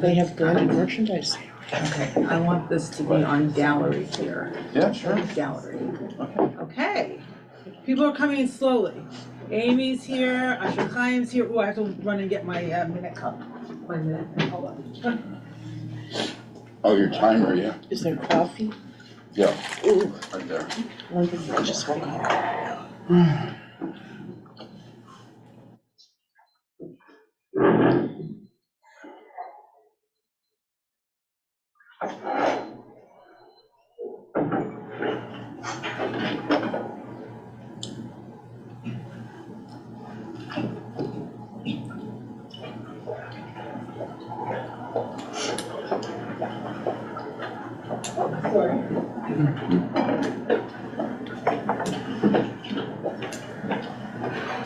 They have branded merchandise. Okay, I want this to be on gallery here. Yeah, sure. Gallery. Okay. Okay. People are coming in slowly. Amy's here, Asher Chaim's here. Oh, I have to run and get my minute cup. My minute, hold on. Oh, your timer, yeah. Is there coffee? Yeah, Ooh, right there. I just woke up.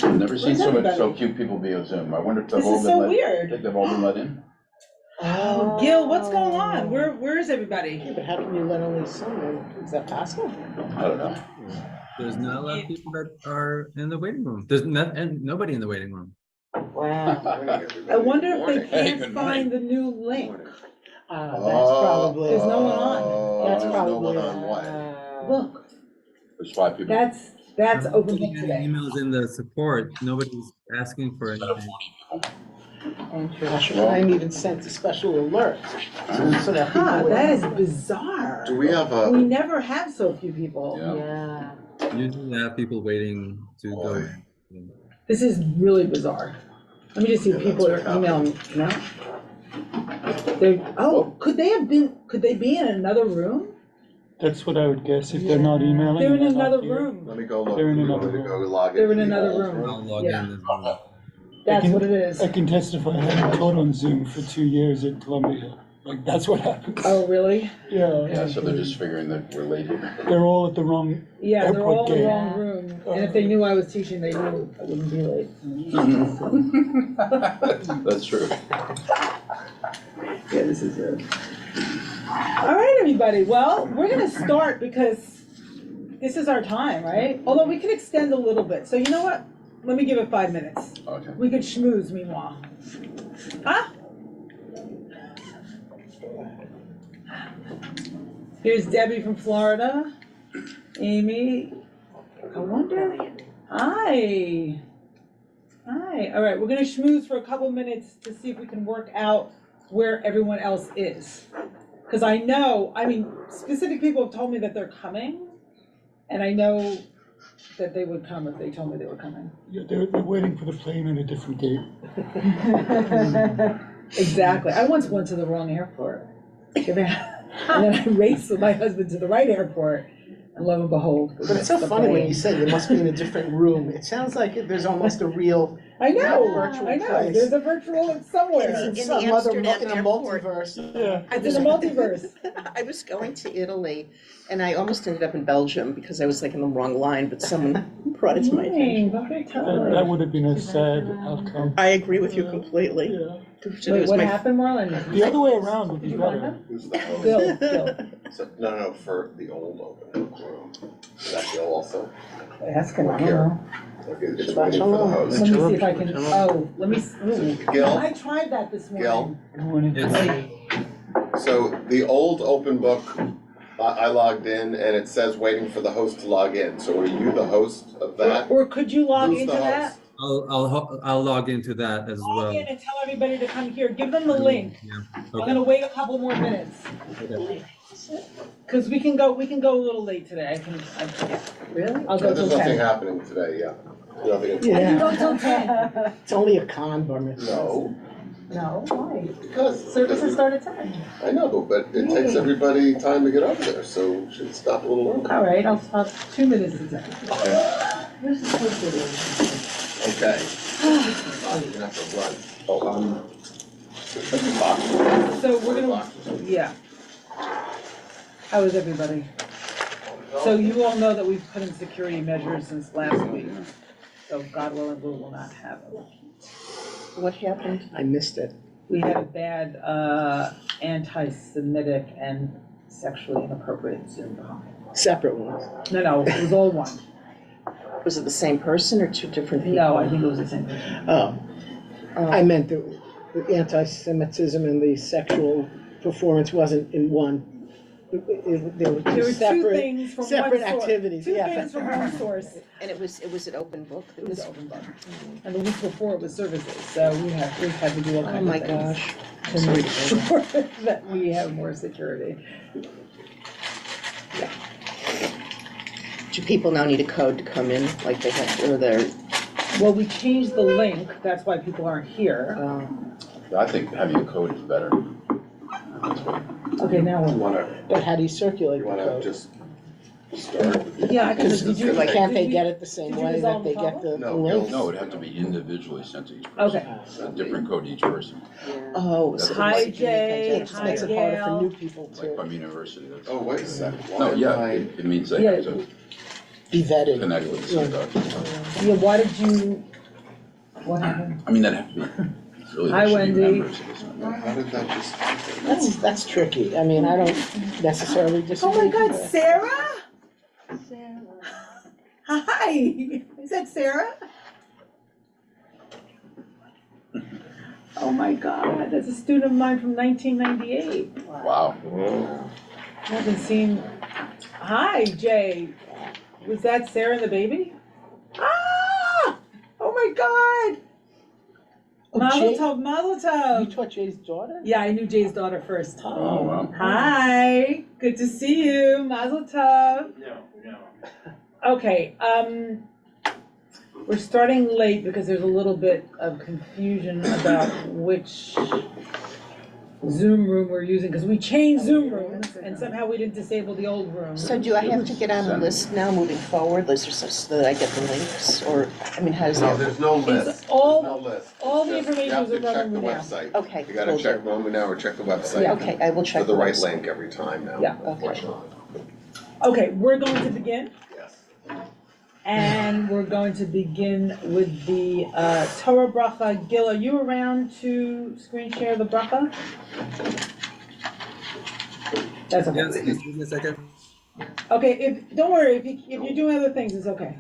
I've never seen so few people via Zoom. I wonder if they've This all is been so let. weird. Think they've all been let in? Oh, Gil, what's going on? Where is everybody? Yeah, but how can you let only some in? Is that possible? I don't know. There's not a lot of people that are in the waiting room. There's nobody in the waiting room. Wow. I wonder if they Hey, can't good find the new link. That's probably. There's no one on. That's There's probably. no one on what? Look, There's 5 people. that's I'm open getting book any today. emails in the support. Nobody's asking for anything. Asher Chaim even sent a special alert. So that people Huh, would. that is bizarre. Do we have We a, never have so few people. Yeah. Yeah. Usually I have people waiting to go in. This is really bizarre. Let me just see if Yeah, people are that's what emailing, no? Could they be in another room? That's what I would guess, if they're not emailing. They're in and not another here. room. let me go look, They're in do we want another me to go room. log in? They're in the another old room. I'll log Yeah. in as well. That's can- what it is. I can testify, I haven't taught on Zoom for 2 years at Columbia. Like, that's what happens. Oh, really? Yeah. Yeah, so they're just figuring that we're late here. They're all at the wrong, Yeah, they're all in the Airport wrong room. And if they knew I was teaching, they knew I wouldn't be late. That's true. Yeah, this is it. All right, everybody. Well, we're gonna start because this is our time, right? Although we could extend a little bit. So you know what? Let me give it 5 minutes. Okay. We could schmooze meanwhile. Huh? Here's Debbie from Florida. Amy. I wonder. Hi. Hi. All right, we're gonna schmooze for a couple minutes to see if we can work out where everyone else is. Because I mean, specific people have told me that they're coming, and I know that they would come if they told me they were coming. yeah, they're waiting for the plane at a different gate. Exactly. I once went to the wrong airport. And then I raced with my husband to the right airport, and lo and behold. But it's so funny when you say they must be in a different room. It sounds like there's almost a real. I know, virtual I know. place. There's a virtual somewhere. In the some other, Amsterdam in a airport. multiverse. Yeah. It's in a multiverse. I was going to Italy and I almost ended up in Belgium because I was like in the wrong line, but someone brought it to my attention. That would have been a sad outcome. I agree with you completely. Yeah. It Wait, was what my- happened, Marlon? The other way around would Did be you find better. them? Who's the host? Bill. So, no, for the old open room. Is that Bill also? Ask him, I don't know. Okay, it's waiting for the host. Let me see if I can, let me, Gil? I tried that this Gil? morning. So the old open book, I logged in and it says waiting for the host to log in. So are you the host of that? Or could you log Who's into the that? host? I'll log into that as well. Log in and tell everybody to come here. Give them the link. Yeah. I'm Okay. gonna wait a couple more minutes. Okay. Cause we can go a little late today. Really? I'll go There's till nothing 10. happening today, yeah. Nothing. I can go till 10. It's only a con, bar mitzvah. No, No, why? because. Services start at 10. I know, but it takes everybody time to get over there, so we should stop a little early. All right, I'll stop 2 minutes to 10. Where's the post-it? Okay. You're gonna have to run. Oh, boxes. So we're gonna, Boxes. yeah. How is everybody? So you all know that we've put in security measures since last week. So God willing, we will not have it. What happened? I missed it. We had a bad anti-Semitic and sexually inappropriate Zoom comment. Separate ones. No, it was all one. Was it the same person or two different people? No, I think it was the same person. Oh, I meant that the anti-Semitism and the sexual performance wasn't in one. There were There were two separate, things from one separate source. activities, Two yeah. things from one source. And it was an open book? It was open book. And the week before it was services, so we've had to do all Oh kinds my of things. gosh. To make sure that we have more security. Do people now need a code to come in, like they have, or they're, Well, we changed the link, that's why people aren't here. I think having a code is better. Okay, now You what? wanna, But how do you circulate you the wanna code? just start with Yeah, I can Because just, did you? like, can't they did get you- it the same did you way that resolve they the get the No, link? No, it'd have to be individually sent to each person. Okay. A different code to each person, oh. so Hi, it's- Jay. It just makes it harder for new people like to from university. That's- Oh, wait a second. Why No, am yeah, I- it means they Yeah. have to be vetted. connect with the Yeah. synagogue. Yeah, why did you, what happened? I mean, that'd have to be, really, Hi, they should be Wendy. members of the synagogue. How did that just? That's tricky. I mean, I don't necessarily Oh disagree. my God, with that. Sarah? Hi, is that Sarah? Oh my God, that's a student of mine from 1998. Wow. I haven't seen, hi, Jay. Was that Sarah and the baby? Ah, oh my God. Oh, Mazel Jay- tov, mazel You tov. taught Jay's daughter? Yeah, I knew Jay's daughter first. Oh, wow. Hi, good to see you, mazel tov. Okay, we're starting late because there's a little bit of confusion about which Zoom room we're using, because we changed Zoom rooms and somehow we didn't disable the old room. So do I have to get on a list now moving forward, so that I get the links, or, I mean, how does No, that? there's no It's list. There's all- no list. all It's the just- information is You in have to check the Romemu now. website. Okay, You gotta cool. check Romemu now or check the website. Yeah. Okay, I will check. For the right website. link every time now, Yeah. unfortunately. Okay, we're going to begin. Yes. And we're going to begin with the Torah bracha. Gil, are you around to screen share the bracha? That's okay. Yes, just give me a second. Okay, don't worry, if you're doing other things, it's okay.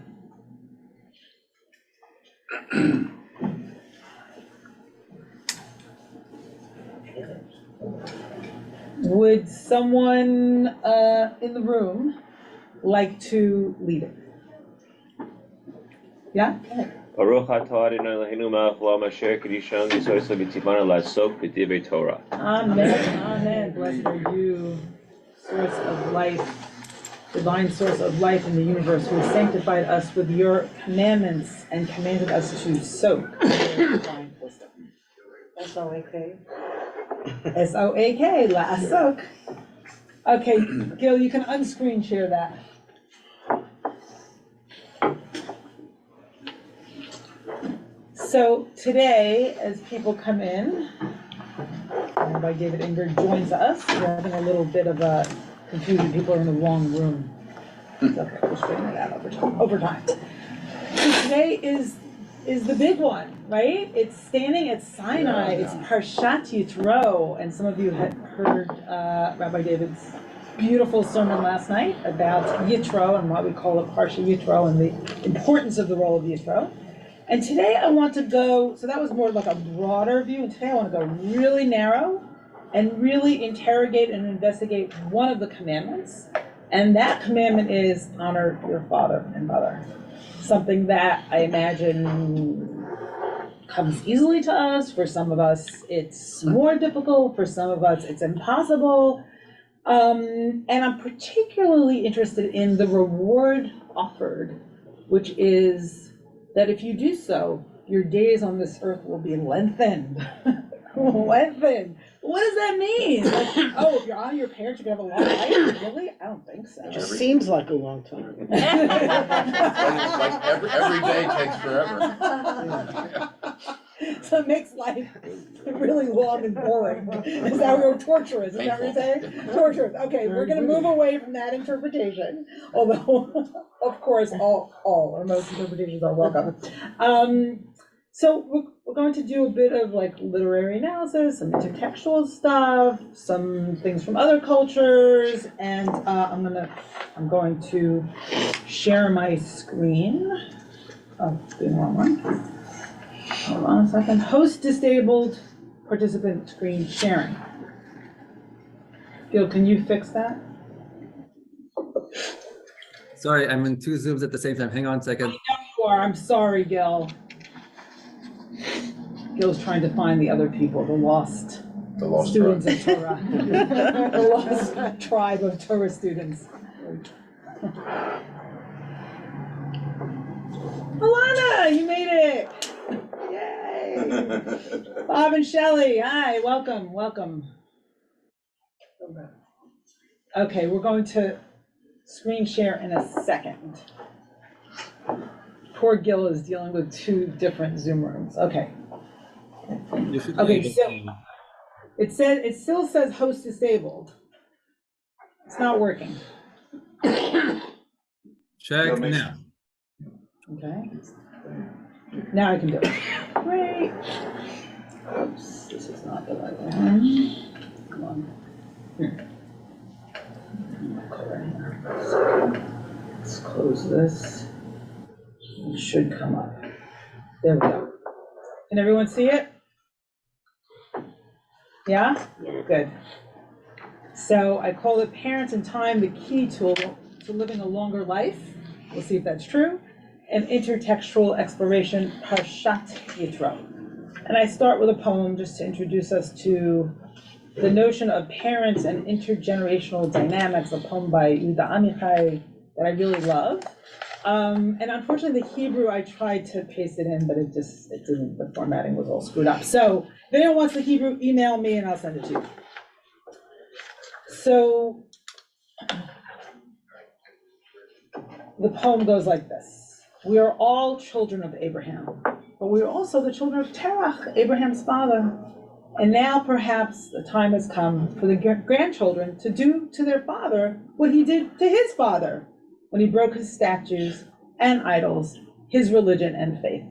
Would someone in the room like to lead it? Yeah? Baruch atah Adonai Eloheinu melech haolam asher kiddushanu v'yisoyso v'tzivanu la'asok b'divrei Torah. Amen, amen. Blessed are you, source of life, divine source of life in the universe, who has sanctified us with your commandments and commanded us to soak your divine wisdom. S-O-A-K. S-O-A-K, la'asok. Okay, Gil, you can unscreen share that. So today, as people come in, Rabbi David Ingrid joins us. We're having a little bit of a confusion. People are in the wrong room. It's okay, we'll straighten it out over time. So today is the big one, right? It's standing at Sinai. It's Parshat Yitro, and some of you had heard Rabbi David's beautiful sermon last night about Yitro and why we call it Parsha Yitro and the importance of the role of Yitro. And today I want to go, so that was more like a broader view, and today I want to go really narrow and really interrogate and investigate one of the commandments. And that commandment is honor your father and mother. Something that I imagine comes easily to us. For some of us, it's more difficult. For some of us, it's impossible. And I'm particularly interested in the reward offered, which is that if you do so, your days on this earth will be lengthened. Lengthened. What does that mean? Like, oh, if you're on your parents, you're gonna have a long life? Really? I don't think so. It just seems like a long time. Like every day takes forever. So it makes life really long and boring. Is that what torturous? Is that what you're saying? Torturous. Okay, we're gonna move away from that interpretation. Although, of course, all or most interpretations are welcome. So we're going to do a bit of like literary analysis, some intertextual stuff, some things from other cultures, and I'm going to share my screen. Oh, the wrong one. Hold on a second. Host disabled. participant screen sharing. Gil, can you fix that? Sorry, I'm in 2 Zooms at the same time. Hang on a second. You are, I'm sorry, Gil. Gil's trying to find the other people, the lost students of Torah. The lost tribe of Torah students. Alana, you made it! Yay! Bob and Shelley, hi, welcome. Okay, we're going to screen share in a second. Poor Gil is dealing with 2 different Zoom rooms. Okay. You should be Okay, able so to- it still says host disabled. It's not working. check now. Okay. Now I can do it. Great. Oops, this is not the right one. Come on. Here. Let's close this. It should come up. There we go. Can everyone see it? Yeah? Good. So I call it Parents in Time, the key tool to living a longer life. We'll see if that's true. And intertextual exploration, Parshat Yitro. And I start with a poem just to introduce us to the notion of parents and intergenerational dynamics, a poem by Yehuda Amichai that I really love. And unfortunately, the Hebrew, I tried to paste it in, but it didn't, the formatting was all screwed up. So if anyone wants the Hebrew, email me and I'll send it to you. So the poem goes like this. We are all children of Abraham, but we are also the children of Terach, Abraham's father. And now perhaps the time has come for the grandchildren to do to their father what he did to his father when he broke his statues and idols, his religion and faith.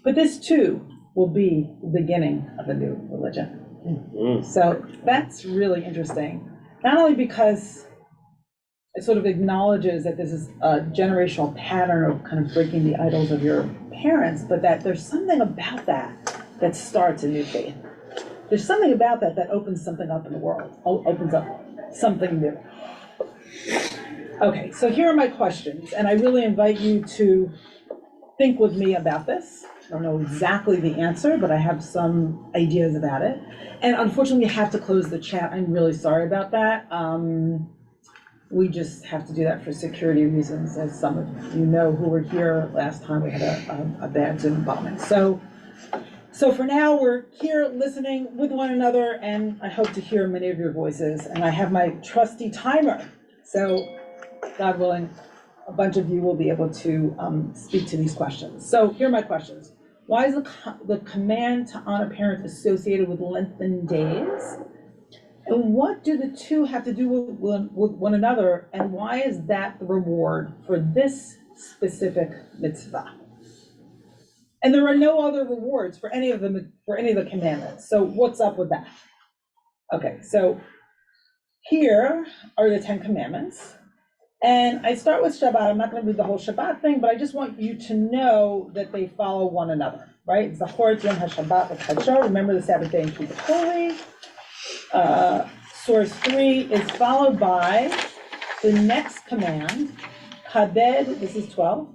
But this too will be the beginning of a new religion. So that's really interesting. Not only because it sort of acknowledges that this is a generational pattern of kind of breaking the idols of your parents, but that there's something about that starts a new faith. There's something about that opens something up in the world, opens up something new. Okay, so here are my questions, and I really invite you to think with me about this. I don't know exactly the answer, but I have some ideas about it. And unfortunately, we have to close the chat. I'm really sorry about that. We just have to do that for security reasons, as some of you know who were here last time we had a bad Zoom bombing. So for now, we're here listening with one another, and I hope to hear many of your voices. And I have my trusty timer. So God willing, a bunch of you will be able to speak to these questions. So here are my questions. Why is the command to honor parents associated with lengthened days? And what do the two have to do with one another? And why is that the reward for this specific mitzvah? And there are no other rewards for any of the commandments. So what's up with that? Okay, so here are the 10 commandments. And I start with Shabbat. I'm not going to read the whole Shabbat thing, but I just want you to know that they follow one another, right? Zachor Yom HaShabbat V'Kadsho. Remember the Sabbath day and keep it holy. Source 3 is followed by the next command, Kabed, this is 12.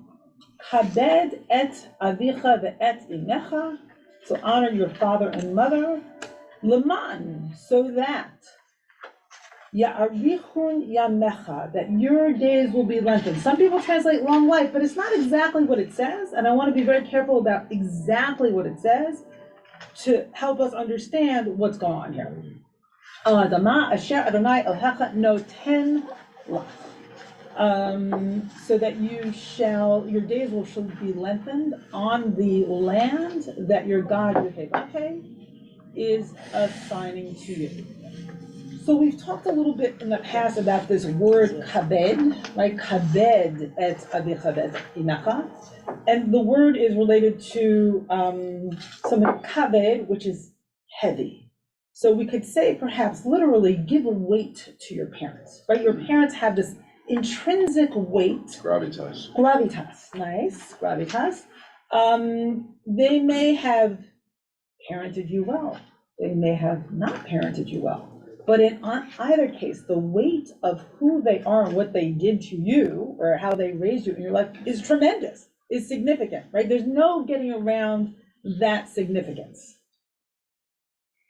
Kabed et avicha ve'et imecha, so honor your father and mother. Leman, so that Ya'arichun yamecha, that your days will be lengthened. Some people translate long life, but it's not exactly what it says, and I want to be very careful about exactly what it says to help us understand what's going on here. Al Adama asher Adonai Elohecha noten lach. So that your days shall be lengthened on the land that your God, Yehovah, is assigning to you. So we've talked a little bit in the past about this word kabed, right? Kabed et avicha ve'et imecha. And the word is related to something kabed, which is heavy. So we could say perhaps literally give a weight to your parents, right? Your parents have this intrinsic weight. Gravitas. Gravitas, nice, gravitas. They may have parented you well. they may have not parented you well. But in either case, the weight of who they are and what they did to you or how they raised you in your life is tremendous, is significant, right? There's no getting around that significance.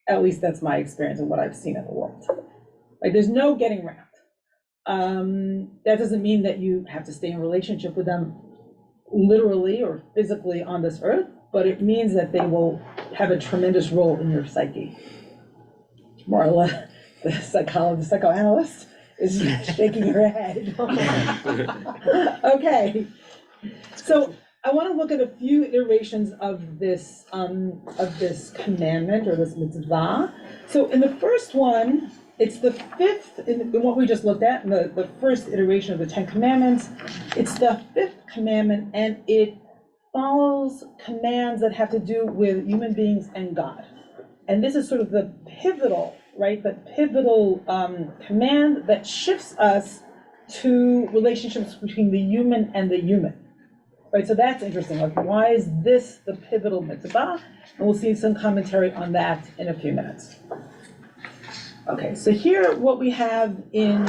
At least that's my experience and what I've seen in the world. Like, there's no getting around. That doesn't mean that you have to stay in relationship with them literally or physically on this earth, but it means that they will have a tremendous role in your psyche. Marla, the psychoanalyst, is shaking her head. Okay, so I want to look at a few iterations of this commandment or this mitzvah. So in the first one, it's the fifth, in what we just looked at, in the first iteration of the Ten Commandments, it's the fifth commandment, and it follows commands that have to do with human beings and God. And this is sort of the pivotal, right, the pivotal command that shifts us to relationships between the human and the human. Right, so that's interesting. Like, why is this the pivotal mitzvah? And we'll see some commentary on that in a few minutes. Okay, so here what we have in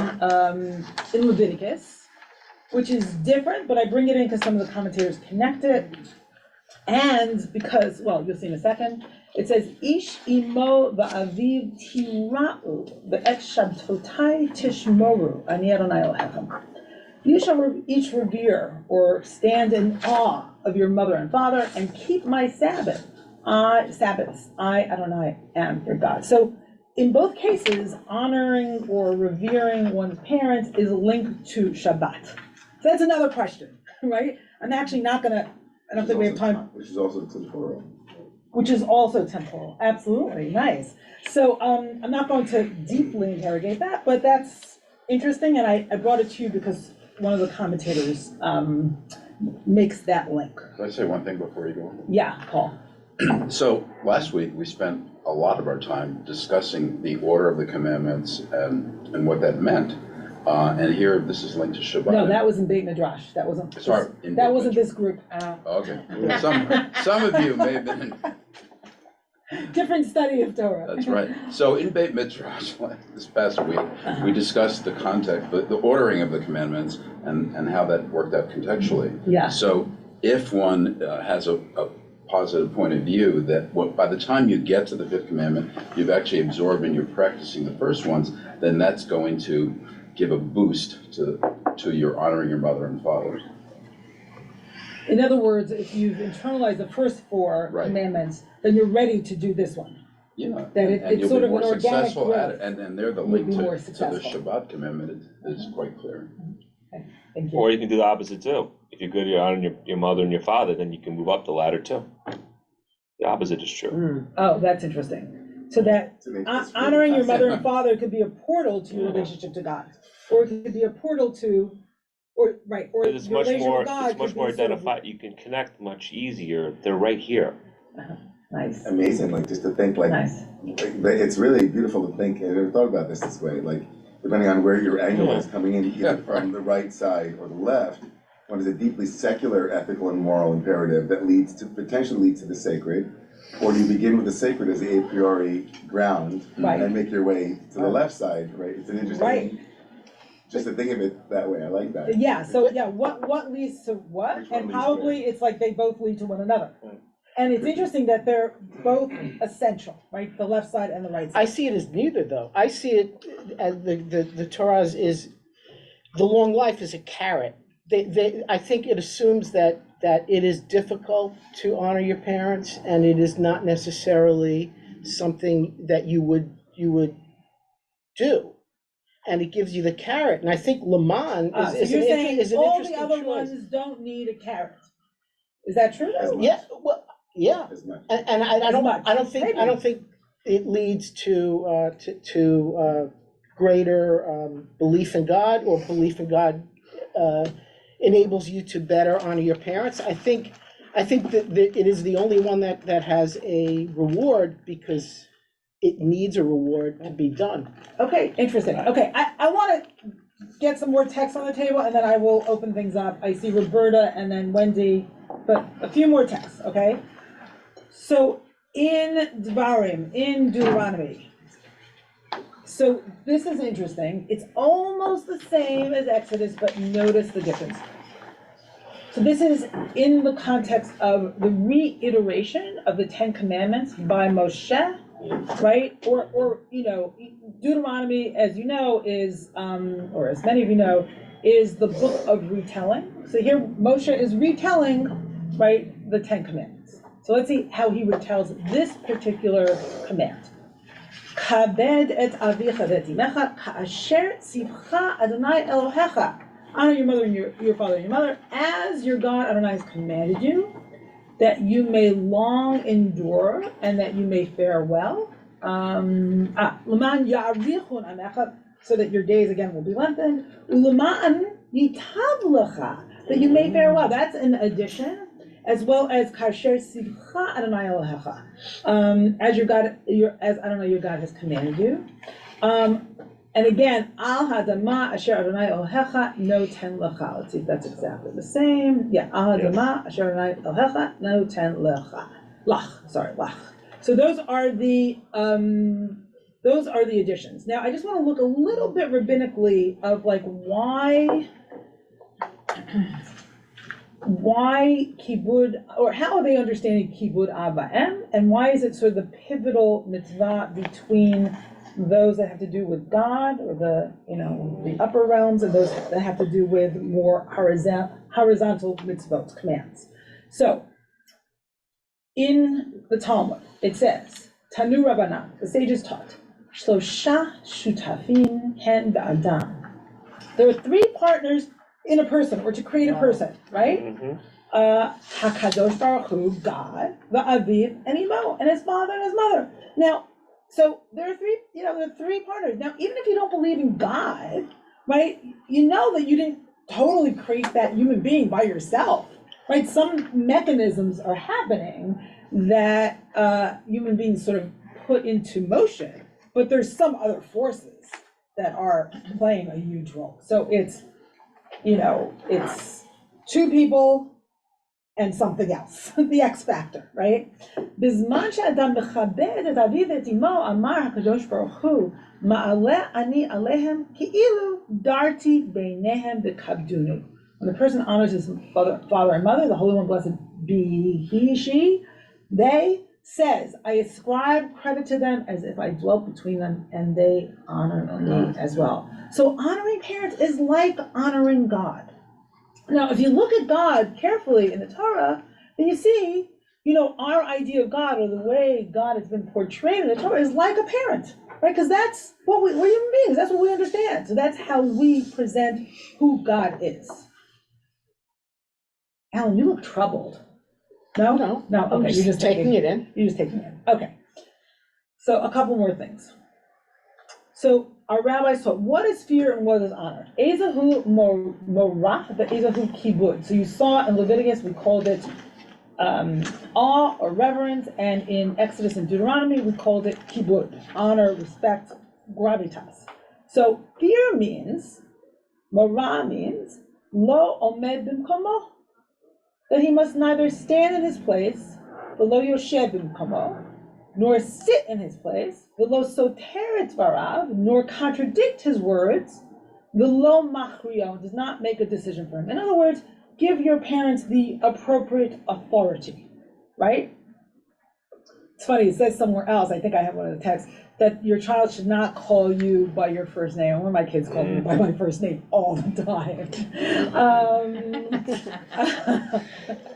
Leviticus, which is different, but I bring it in because some of the commentators connect it, and because, well, you'll see in a second. It says, Ish imo va'aviv tira'u ve'et shabtotai tishmoru ani Adonai Elohechem. You shall each revere or stand in awe of your mother and father and keep my Sabbaths. I, Adonai, am your God. So in both cases, honoring or revering one's parents is linked to Shabbat. So that's another question, right? I'm actually not gonna, I don't think we have time. Which is also temporal. Which is also temporal, absolutely, nice. So I'm not going to deeply interrogate that, but that's interesting, and I brought it to you because one of the commentators makes that link. Can I say one thing before you go? Yeah, Paul. So last week, we spent a lot of our time discussing the order of the commandments and what that meant. And here, this is linked to Shabbat. No, that was in Beit Midrash. That wasn't. Sorry, in That Beit wasn't Midrash. this group. Okay. Some of you may have been in. Different study of Torah. That's right. So in Beit Midrash, this past week, we discussed the context, the ordering of the commandments and how that worked out contextually. Yeah. So if one has a positive point of view that by the time you get to the fifth commandment, you've actually absorbed and you're practicing the first ones, then that's going to give a boost to your honoring your mother and father. In other words, if you've internalized the first four Right. commandments, then you're ready to do this one. Yeah, That and it's you'll sort be of more an organic successful at growth. it. And there the You'll link be more to the successful. Shabbat commandment is quite clear. Thank you. Or you can do the opposite too. If you're good at honoring your mother and your father, then you can move up the ladder too. The opposite is true. Oh, that's interesting. So that honoring your mother and father could be a portal to your relationship to God, or it could be a portal to, or It's your much relationship more, with God it's much could more be sort of- identified. You can connect much easier. They're right here. Nice, Amazing, like just to think like, nice. but it's really beautiful to think, I've never thought about this way, like depending on where your angle is coming in, either from the right side or the left, one is a deeply secular ethical and moral imperative that potentially leads to the sacred, or do you begin with the sacred as the a priori ground Right. and make your way to the left side, right? It's an interesting, Right. just to think of it that way, I like that. Yeah, so yeah, what leads to what? Which one And leads probably it's like they both lead to one another. And it's interesting that they're both essential, right? The left side and the right I side. see it as neither, though. I see it as the Torah is, the long life is a carrot. I think it assumes that it is difficult to honor your parents, and it is not necessarily something that you would do. And it gives you the carrot, and I think Laman So is you're an saying interesting all choice. the other ones don't need a carrot. Is that true? As much. Yeah, well, yeah, As much. and I As much, don't think it leads to greater belief in God, or belief in God enables you to better honor your parents. I think that it is the only one that has a reward, because it needs a reward to be done. Okay, interesting. Okay, I want to get some more text on the table, and then I will open things up. I see Roberta and then Wendy, but a few more texts, okay? So in Dvarim, in Deuteronomy. So this is interesting. It's almost the same as Exodus, but notice the difference. So this is in the context of the reiteration of the Ten Commandments by Moshe, right? Or Deuteronomy, as you know, is, or as many of you know, is the book of retelling. So here Moshe is retelling, right, the Ten Commandments. So let's see how he retells this particular command. Kabed et avicha v'et imecha ka'asher tzivcha Adonai Elohecha. Honor your mother and your father and your mother, as your God Adonai has commanded you, that you may long endure and that you may fare well. L'man ya'arichun amecha, so that your days again will be lengthened. U'leman yitav lecha, that you may fare well. That's an addition, as well as kasher sivcha Adonai Elohecha, as Adonai your God has commanded you. And again, al hadama asher Adonai Elohecha noten lecha. Let's see if that's exactly the same. Yeah, al hadama asher Adonai Elohecha noten lecha. Lach. So those are the additions. Now I just want to look a little bit rabbinically of like why kibud, or how are they understanding kibud av va'em, and why is it sort of the pivotal mitzvah between those that have to do with God, or the upper realms, and those that have to do with more horizontal mitzvot, commands. So in the Talmud it says, Tanu Rabbanan, the sages taught, Shlosha shutafim hen ba'adam. There are three partners in a person, or to create a person, right? HaKadosh Baruch Hu, God, Va'aviv, and Imo, and his father and his mother. Now, so there are three partners. Now, even if you don't believe in God, right, you know that you didn't totally create that human being by yourself, right? Some mechanisms are happening that human beings sort of put into motion, but there's some other forces that are playing a huge role. So it's two people and something else, the X factor, right? B'zman she'adam mechabed et aviv et imo, amar HaKadosh Baruch Hu, ma'aleh ani alehem ki'ilu darti beinehem v'kabdunu. When the person honors his father and mother, the Holy One, blessed be he, she, they, says, I ascribe credit to them as if I dwelt between them, and they honor me as well. So honoring parents is like honoring God. Now, if you look at God carefully in the Torah, then you see, our idea of God, or the way God has been portrayed in the Torah, is like a parent, right? Because that's what we're human beings. That's what we understand. So that's how we present who God is. Alan, you look troubled. No. Okay, I'm you're just taking it in. You're just taking it in. Okay. So a couple more things. So our rabbis taught what is fear and what is honor. Ezahu morah, but ezahu kibud. So you saw in Leviticus we called it awe or reverence, and in Exodus and Deuteronomy we called it kibud, honor, respect, gravitas. So fear means, morah means lo omed bimkomo, that he must neither stand in his place, v'lo yoshev bimkomo, nor sit in his place, v'lo soter et dvarav, nor contradict his words, v'lo machrio, does not make a decision for him. In other words, give your parents the appropriate authority, right? It's funny, it says somewhere else, I think I have one of the texts, that your child should not call you by your first name. One of my kids called me by my first name all the time.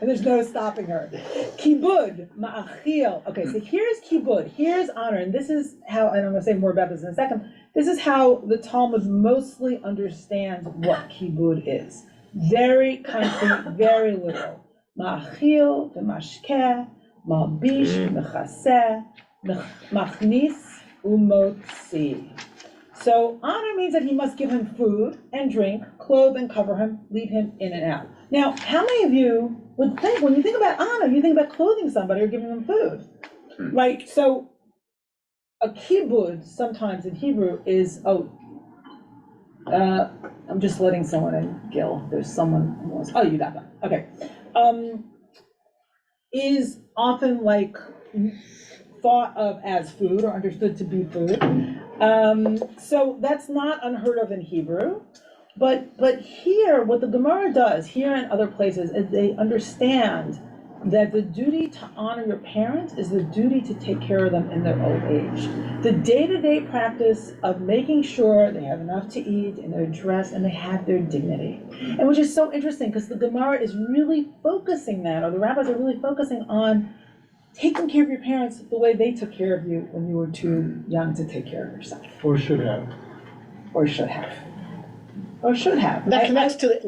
And there's no stopping her. Kibud, ma'achil. Okay, so here's kibud, here's honor, and this is how, and I'm gonna say more about this in a second, this is how the Talmud mostly understands what kibud is. Very concrete, very literal. Ma'achil, v'mashkeh, ma'bish, mechaseh, machnis, umotzi. So honor means that he must give him food and drink, clothe and cover him, lead him in and out. Now, how many of you would think, when you think about honor, you think about clothing somebody or giving them food, right? So a kibud sometimes in Hebrew is, I'm just letting someone in, Gil. There's someone who wants, you got that. Okay. is often like thought of as food or understood to be food. So that's not unheard of in Hebrew. But here, what the Gemara does, here and other places, is they understand that the duty to honor your parents is the duty to take care of them in their old age. The day-to-day practice of making sure they have enough to eat and they're dressed and they have their dignity. And which is so interesting because the Gemara is really focusing that, or the rabbis are really focusing on taking care of your parents the way they took care of you when you were too young to take care of yourself. Or should have. Or should have. Or should have. That connects to the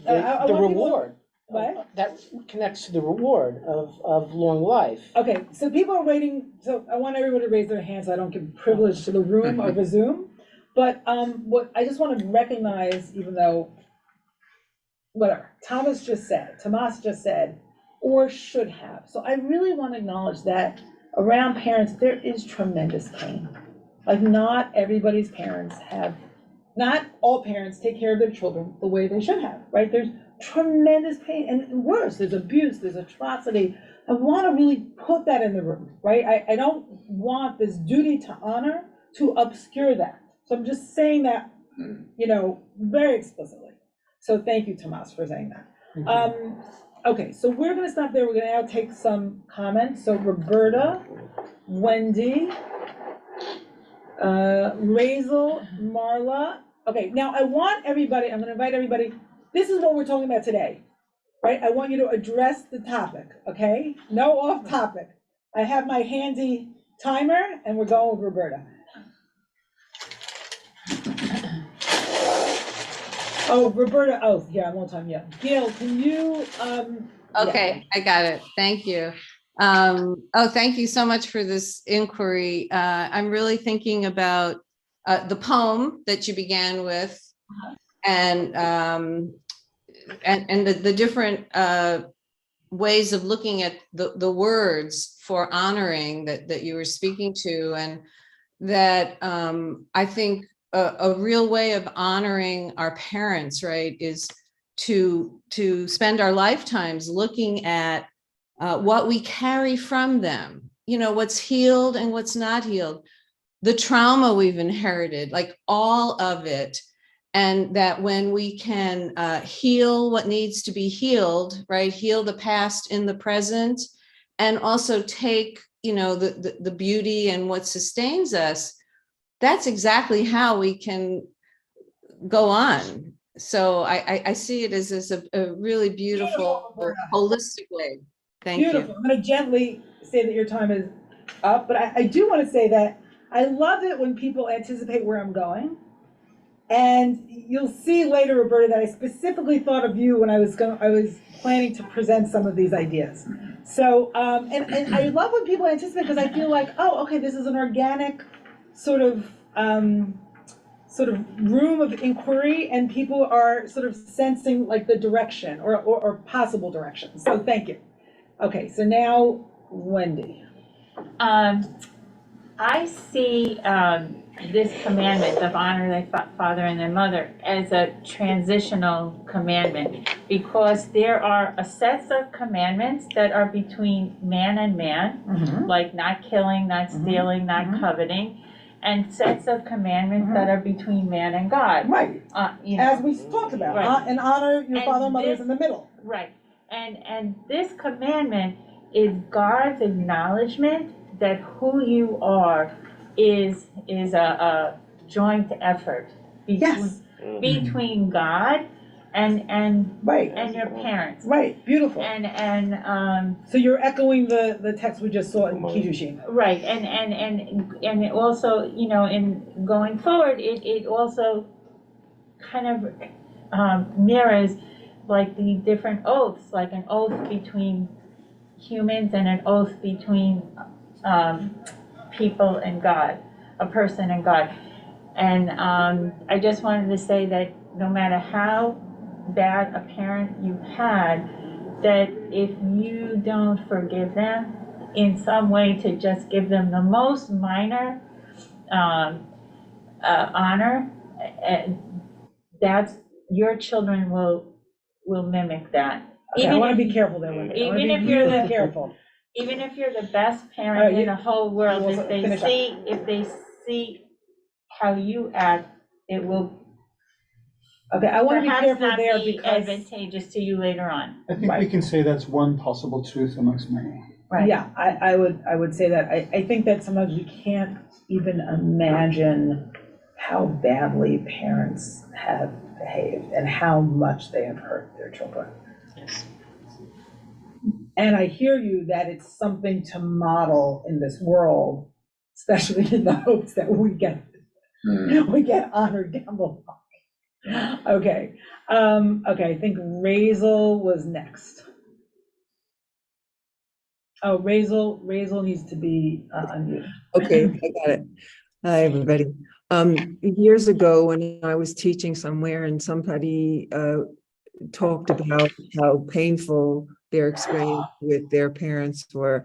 I want people- reward. What? That connects to the reward of long life. Okay, so people are waiting, so I want everyone to raise their hands so I don't give privilege to the room over Zoom. But what I just want to recognize, even though, whatever, Tomas just said, or should have. So I really want to acknowledge that around parents, there is tremendous pain. Like not everybody's parents have, not all parents take care of their children the way they should have, right? There's tremendous pain, and worse, there's abuse, there's atrocity. I want to really put that in the room, right? I don't want this duty to honor to obscure that. So I'm just saying that, very explicitly. So thank you, Tomas, for saying that. Okay, so we're gonna stop there. We're gonna now take some comments. So Roberta, Wendy, Razel, Marla. Okay, now I want everybody, I'm gonna invite everybody. This is what we're talking about today, right? I want you to address the topic, okay? No off topic. I have my handy timer and we're going with Roberta. Oh, Roberta, yeah, I won't time yet. Gail, can you, Okay, I got it. Thank you. Thank you so much for this inquiry. I'm really thinking about the poem that you began with and the different ways of looking at the words for honoring that you were speaking to, and that I think a real way of honoring our parents, right, is to spend our lifetimes looking at what we carry from them, what's healed and what's not healed, the trauma we've inherited, like all of it. And that when we can heal what needs to be healed, right, heal the past in the present, and also take, the beauty and what sustains us, that's exactly how we can go on. So I see it as a really beautiful, holistic way. Thank you. Beautiful. I'm going to gently say that your time is up, but I do want to say that I love it when people anticipate where I'm going. And you'll see later, Roberta, that I specifically thought of you when I was planning to present some of these ideas. So, and I love when people anticipate, because I feel like, oh, okay, this is an organic sort of room of inquiry, and people are sort of sensing like the direction or possible direction. So thank you. Okay, so now Wendy. I see this commandment of honor thy father and thy mother as a transitional commandment, because there are a sets of commandments that are between man and man, like not killing, not stealing, not coveting, and sets of commandments that are between man and God. Right. As we talked about, right. And honor your father and mother is this, in the middle. Right. And this commandment is God's acknowledgement that who you are is a joint effort between God and right. and your parents. Right. Beautiful. And so you're echoing the text we just saw in Kiddushin. Right. And it also, in going forward, it also kind of mirrors like the different oaths, like an oath between humans and an oath between people and God, a person and God. And I just wanted to say that no matter how bad a parent you had, that if you don't forgive them in some way, to just give them the most minor honor, that's your children will mimic that. Okay, I Even wanna if- be careful there, Wendy. I wanna even be if you're really the- careful. Even if you're the best All parent right, in the whole world, we'll finish up. if they see how you act, it will Okay, I wanna be perhaps careful not there be because, advantageous to you later on. I think we can say that's one possible truth amongst many. Right. yeah, I would say that. I think that sometimes we can't even imagine how badly parents have behaved and how much they have hurt their children. Yes. And I hear you that it's something to model in this world, especially in the hopes that we get honored down the line. Okay, okay, I think Razel was next. Oh, Razel needs to be unmuted. Okay, I got it. Hi, everybody. Years ago, when I was teaching somewhere and somebody talked about how painful their experience with their parents were,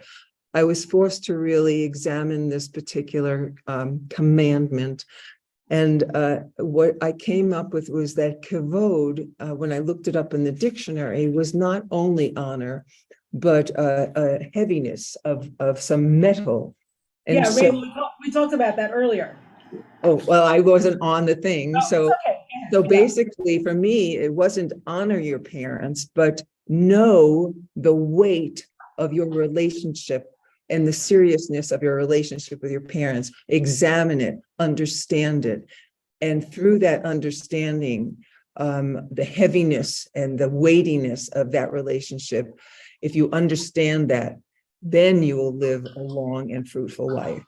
I was forced to really examine this particular commandment. And what I came up with was that kavod, when I looked it up in the dictionary, was not only honor, but a heaviness of some metal. And Yeah, so, Razel, we talked about that earlier. oh, well, I wasn't on the thing. Oh, So, it's okay. so Yeah. basically for me, it wasn't honor your parents, but know the weight of your relationship and the seriousness of your relationship with your parents. Examine it, understand it. And through that understanding, the heaviness and the weightiness of that relationship, if you understand that, then you will live a long and fruitful life.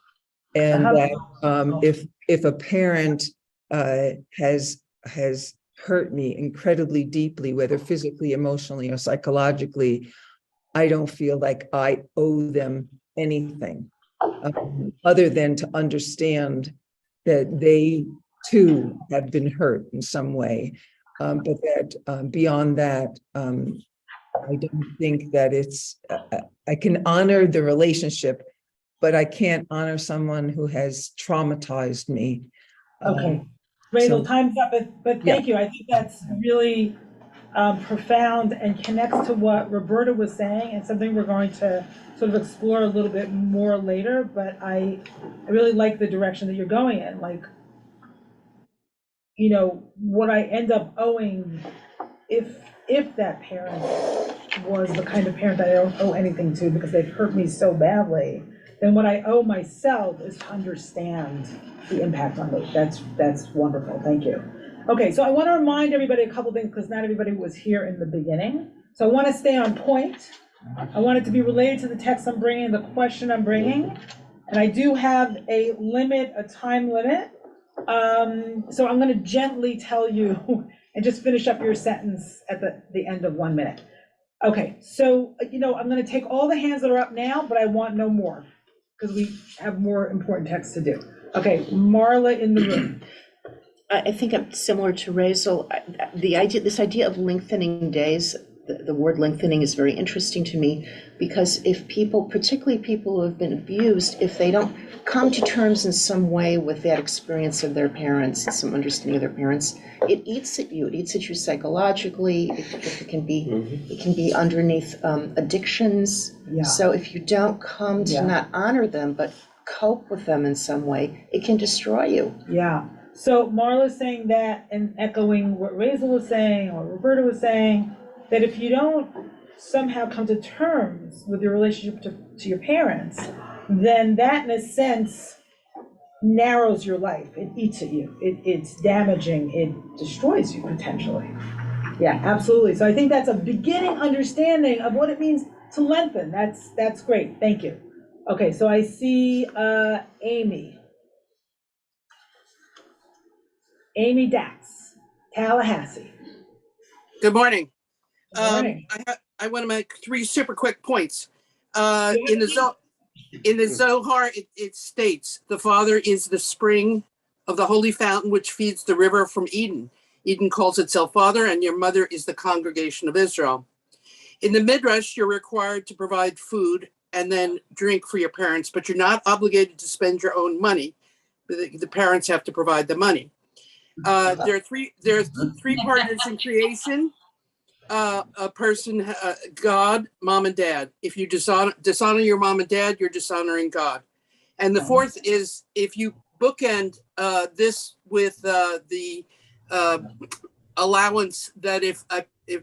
And that if a parent has hurt me incredibly deeply, whether physically, emotionally, or psychologically, I don't feel like I owe them anything other than to understand that they too have been hurt in some way. But that beyond that, I don't think that it's, I can honor the relationship, but I can't honor someone who has traumatized me. Okay, Razel, so- time's up, but thank you. I think that's really profound and connects to what Roberta was saying, and something we're going to sort of explore a little bit more later, but I really like the direction that you're going in, like, you know, what I end up owing if that parent was the kind of parent that I don't owe anything to because they've hurt me so badly, then what I owe myself is to understand the impact on me. That's wonderful, thank you. Okay, so I want to remind everybody a couple things because not everybody was here in the beginning. So I want to stay on point. I want it to be related to the text I'm bringing, the question I'm bringing. And I do have a limit, a time limit. So I'm going to gently tell you and just finish up your sentence at the end of 1 minute. Okay, so, you know, I'm going to take all the hands that are up now, but I want no more because we have more important text to do. Okay, Marla in the room. I think I'm similar to Razel. This idea of lengthening days, the word lengthening is very interesting to me because if people, particularly people who have been abused, if they don't come to terms in some way with that experience of their parents, some understanding of their parents, it eats at you. It eats at you psychologically. It can be underneath addictions. Yeah. So if you don't come to not honor them, but cope with them in some way, it can destroy you. Yeah. So Marla's saying that and echoing what Razel was saying or Roberta was saying, that if you don't somehow come to terms with your relationship to your parents, then that in a sense narrows your life. It eats at you. It's damaging. It destroys you potentially. Yeah, absolutely. So I think that's a beginning understanding of what it means to lengthen. That's great. Thank you. Okay, so I see Amy. Amy Dax, Tallahassee. Good morning. Good morning. I want to make 3 super quick points. In the Zohar, it states, the Father is the spring of the holy fountain which feeds the river from Eden. Eden calls itself Father, and your mother is the congregation of Israel. In the Midrash, you're required to provide food and then drink for your parents, but you're not obligated to spend your own money. The parents have to provide the money. There are three partners in creation. a person, God, mom and dad. If you dishonor your mom and dad, you're dishonoring God. And the fourth is if you bookend this with the allowance that if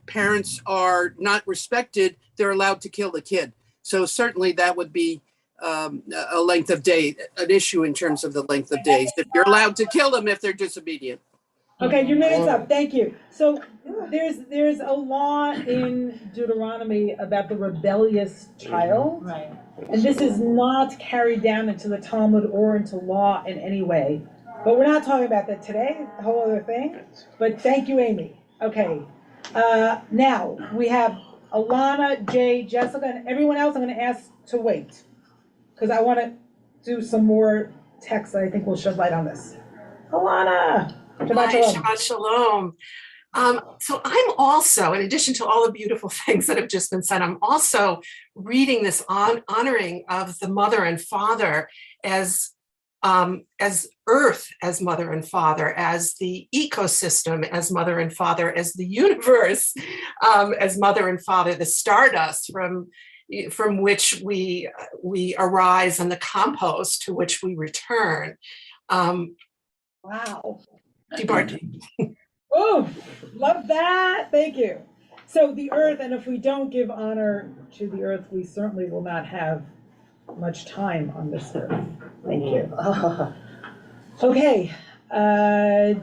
parents are not respected, they're allowed to kill the kid. So certainly that would be a length of day, an issue in terms of the length of days. If you're allowed to kill them if they're disobedient. Okay, your minute's up, thank you. So there's a law in Deuteronomy about the rebellious child. Right. And this is not carried down into the Talmud or into law in any way. But we're not talking about that today, a whole other thing. But thank you, Amy. Okay. Now, we have Alana, Jay, Jessica, and everyone else I'm gonna ask to wait. Because I wanna do some more text that I think will shed light on this. Alana. Shabbat Hi, shalom. Shabbat shalom. So I'm also, in addition to all the beautiful things that have just been said, I'm also reading this honoring of the mother and father as earth as mother and father, as the ecosystem as mother and father, as the universe as mother and father, the stardust from which we arise and the compost to which we return. Wow. Debarty. Oh, love that. Thank you. So the earth, and if we don't give honor to the earth, we certainly will not have much time on this earth. Thank you. Okay,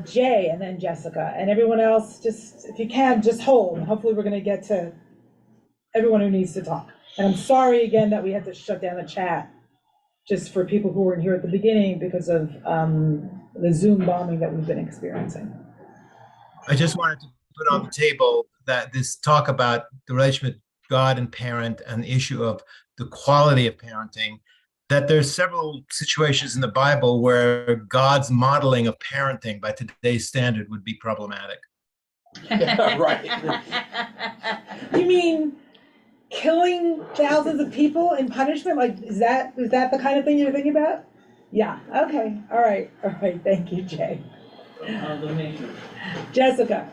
Jay, and then Jessica, and everyone else, just, if you can, just hold. Hopefully we're gonna get to everyone who needs to talk. And I'm sorry again that we had to shut down the chat, just for people who weren't here at the beginning because of the Zoom bombing that we've been experiencing. I just wanted to put on the table that this talk about the relationship with God and parent and the issue of the quality of parenting, that there's several situations in the Bible where God's modeling of parenting by today's standard would be problematic. Right. You mean killing thousands of people in punishment? Like, is that the kind of thing you're thinking about? Yeah, okay, all right, thank you, Jay. Jessica.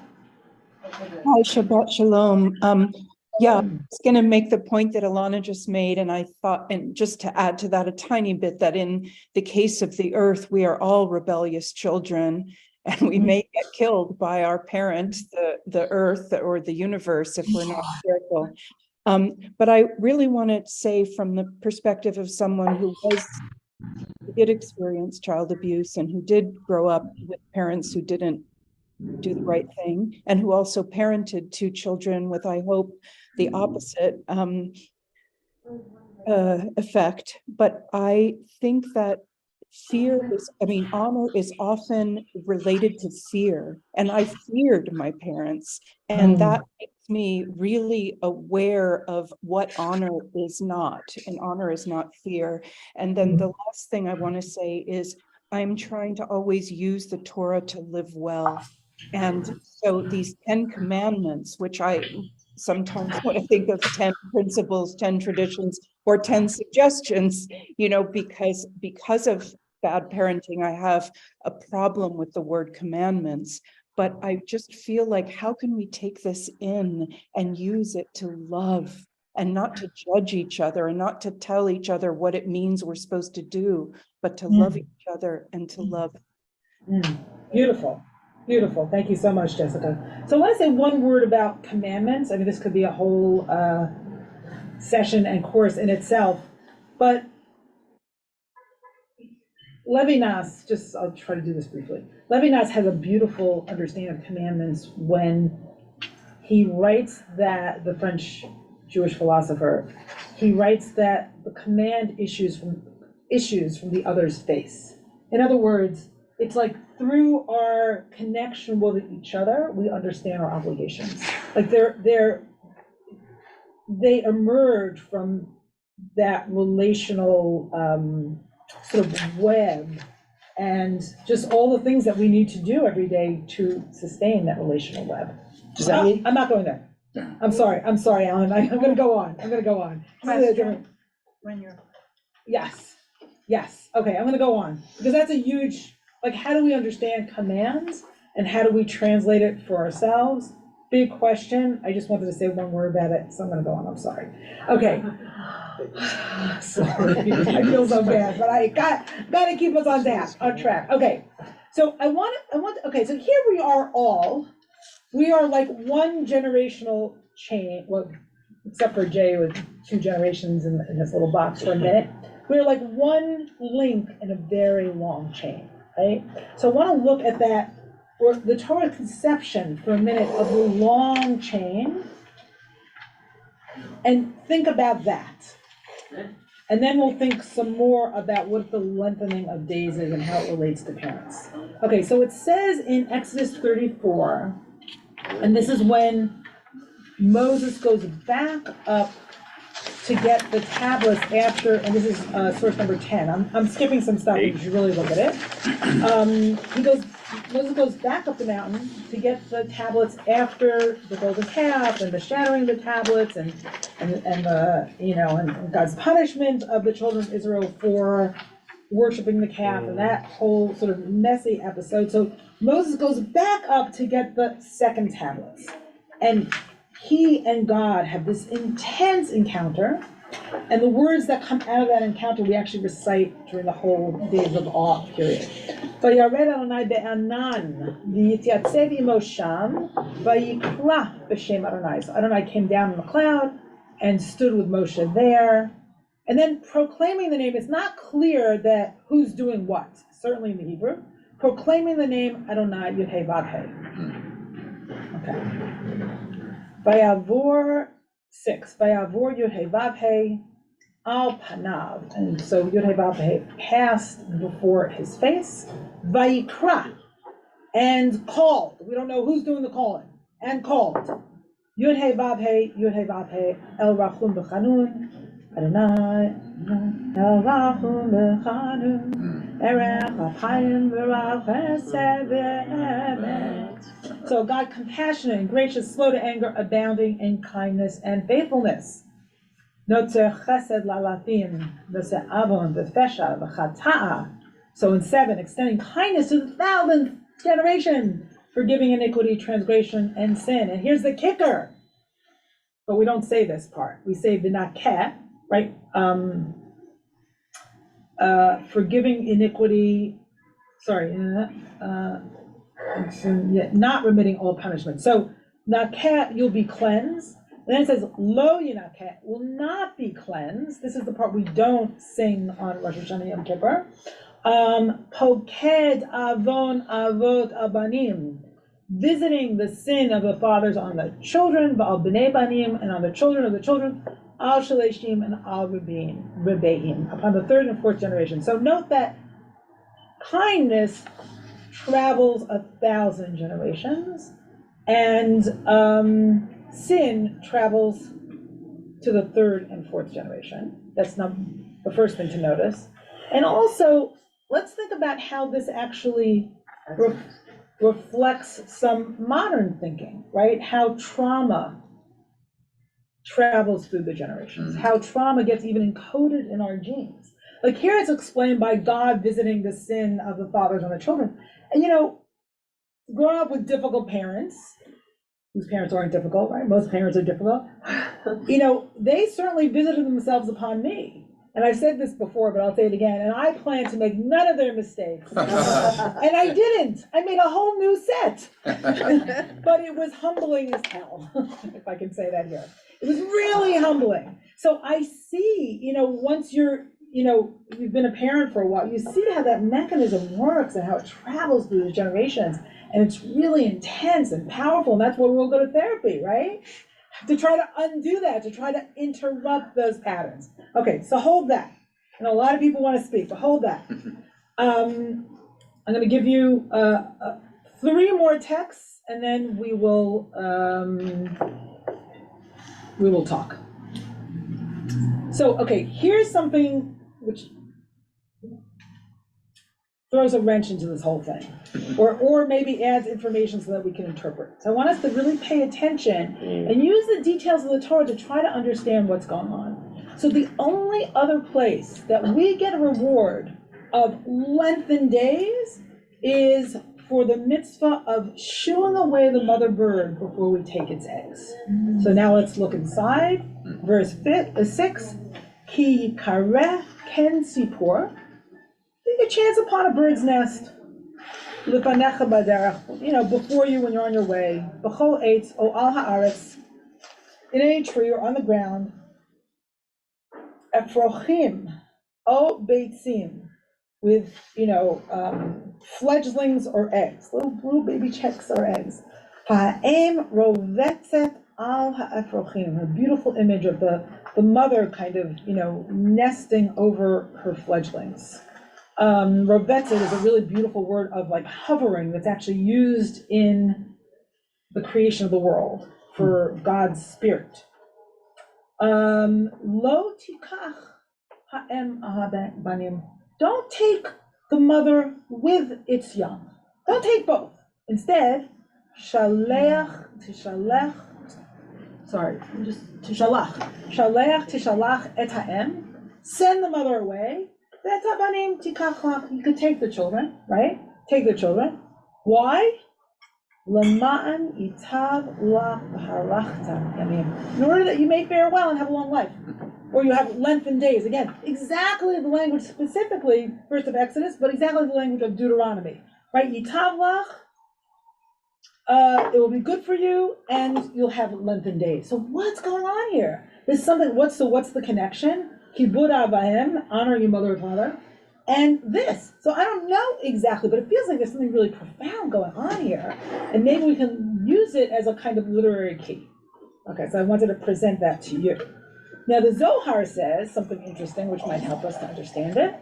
Hi, Shabbat Shalom. Yeah, I was going to make the point that Alana just made, and I thought, and just to add to that a tiny bit, that in the case of the earth, we are all rebellious children, and we may get killed by our parent, the earth or the universe, if we're not careful. But I really want to say, from the perspective of someone who did experience child abuse and who did grow up with parents who didn't do the right thing, and who also parented two children with, I hope, the opposite effect. But I think that honor is often related to fear. And I feared my parents, and that makes me really aware of what honor is not. And honor is not fear. And then the last thing I want to say is I'm trying to always use the Torah to live well. And so these 10 commandments, which I sometimes when I think of 10 principles, 10 traditions, or 10 suggestions, because of bad parenting, I have a problem with the word commandments. But I just feel like, how can we take this in and use it to love and not to judge each other and not to tell each other what it means we're supposed to do, but to love each other and to love. Beautiful. Beautiful. Thank you so much, Jessica. So I want to say one word about commandments. I mean, this could be a whole session and course in itself, but Levinas, I'll try to do this briefly. Levinas has a beautiful understanding of commandments when he writes that, the French Jewish philosopher, he writes that the command issues from the other's face. In other words, it's like through our connection with each other, we understand our obligations. Like they emerge from that relational sort of web, and just all the things that we need to do every day to sustain that relational web. Does that mean? I'm not going there. I'm sorry, Alan. I'm going to go on. When you're. Yes. Okay, I'm going to go on, because that's a huge, like, how do we understand commands and how do we translate it for ourselves? big question. I just wanted to say one word about it, so I'm gonna go on, I'm sorry. Okay. Sorry, I feel so bad, but I gotta keep us on track. Okay, so okay, so here we are all, we are like one generational chain, well, except for Jay with 2 generations in this little box for a minute. We're like one link in a very long chain, right? So I want to look at that, or the Torah conception for a minute of the long chain, and think about that. And then we'll think some more about what the lengthening of days is and how it relates to parents. Okay, so it says in Exodus 34, and this is when Moses goes back up to get the tablets after, and this is source number 10. I'm skipping some stuff, you should really look at it. Moses goes back up the mountain to get the tablets after the golden calf and the shattering of the tablets and God's punishment of the children of Israel for worshiping the calf and that whole sort of messy episode. So Moses goes back up to get the second tablets, and he and God have this intense encounter, and the words that come out of that encounter we actually recite during the whole days of awe period. Vayared Adonai be'anan v'yityatzeh imo sham vayikra b'shem Adonai. So Adonai came down in the cloud and stood with Moshe there, and then proclaiming the name. It's not clear that who's doing what, certainly in the Hebrew. Proclaiming the name Adonai Yud-Heh Vav-Heh. Okay. Vayavor 6. Vayavor Yud-Heh Vav-Heh al panav. And so Yud-Heh Vav-Heh passed before his face. Vayikra, and called. We don't know who's doing the calling. And called. Yud-Heh Vav-Heh, Yud-Heh Vav-Heh el rachum b'chanun. Adonai el rachum b'chanun. Erech apayim v'rav chesed v'emet. So God, compassionate and gracious, slow to anger, abounding in kindness and faithfulness. Notzer chesed lalafim, notzer avon v'fesha v'chata'a. So in 7, extending kindness to the 1,000th generation, forgiving iniquity, transgression, and sin. And here's the kicker. But we don't say this part. We say v'nakeh, right? Forgiving iniquity, not remitting all punishment. So nakeh, you'll be cleansed. And then it says lo yinakeh, will not be cleansed. This is the part we don't sing on Rosh Hashanah Yom Kippur. Poked avon avot abanim, visiting the sin of the fathers on the children, va'al b'nei banim, and on the children of the children, al shaleshim and al rebeim, upon the 3rd and 4th generation. So note that kindness travels 1,000 generations, and sin travels to the 3rd and 4th generation. That's not the first thing to notice. And also, let's think about how this actually reflects some modern thinking, right? How trauma travels through the generations, how trauma gets even encoded in our genes. Like here it's explained by God visiting the sin of the fathers on the children. And growing up with difficult parents, whose parents aren't difficult, right? Most parents are difficult. They certainly visited themselves upon me. And I've said this before, but I'll say it again. And I plan to make none of their mistakes. And I didn't. I made a whole new set. But it was humbling as hell, if I can say that here. It was really humbling. So I see, once you've been a parent for a while, you see how that mechanism works and how it travels through the generations. And it's really intense and powerful. And that's why we'll go to therapy, right? To try to undo that, to try to interrupt those patterns. Okay, so hold that. And a lot of people want to speak, but hold that. I'm going to give you 3 more texts, and then we will talk. So, okay, here's something which throws a wrench into this whole thing, or maybe adds information so that we can interpret. So I want us to really pay attention and use the details of the Torah to try to understand what's going on. So the only other place that we get a reward of lengthened days is for the mitzvah of shooing away the mother bird before we take its eggs. So now let's look inside. Verse 6, Ki kareh ken sipor. Take a chance upon a bird's nest. Lifanecha baderech, before you when you're on your way. B'chol eitz o al haaretz, in any tree or on the ground. Efrochim o beitzim, with fledglings or eggs, little baby chicks or eggs. Ha'em rovetzet al ha'efrochim, a beautiful image of the mother kind of nesting over her fledglings. Rovetzet is a really beautiful word of like hovering that's actually used in the creation of the world for God's spirit. Lo tikach ha'em banim. Don't take the mother with its young. Don't take both. Instead, tishalach. Shaleach tishalach et ha'em. Send the mother away. V'etabanim tikachlach. You could take the children, right? Take the children. Why? Lema'an itav lach b'harachta yamim. In order that you may fare well and have a long life. Or you have lengthened days. Again, exactly the language specifically, first of Exodus, but exactly the language of Deuteronomy. Right? Yitavlach, it will be good for you, and you'll have lengthened days. So what's going on here? There's something, what's the connection? Kibud avahem, honor your mother and father, and this. So I don't know exactly, but it feels like there's something really profound going on here. And maybe we can use it as a kind of literary key. Okay, so I wanted to present that to you. Now the Zohar says something interesting which might help us to understand it.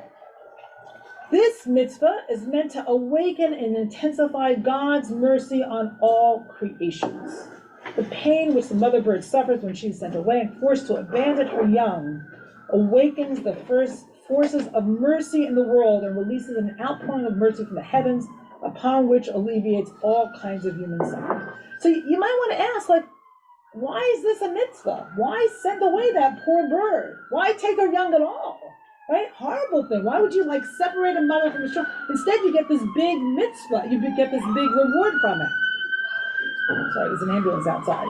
This mitzvah is meant to awaken and intensify God's mercy on all creations. The pain which the mother bird suffers when she is sent away and forced to abandon her young awakens the first forces of mercy in the world and releases an outpouring of mercy from the heavens upon which alleviates all kinds of human suffering. So you might want to ask, why is this a mitzvah? Why send away that poor bird? Why take her young at all? Right? Horrible thing. Why would you separate a mother from a child? Instead, you get this big mitzvah. You get this big reward from it. Sorry, there's an ambulance outside.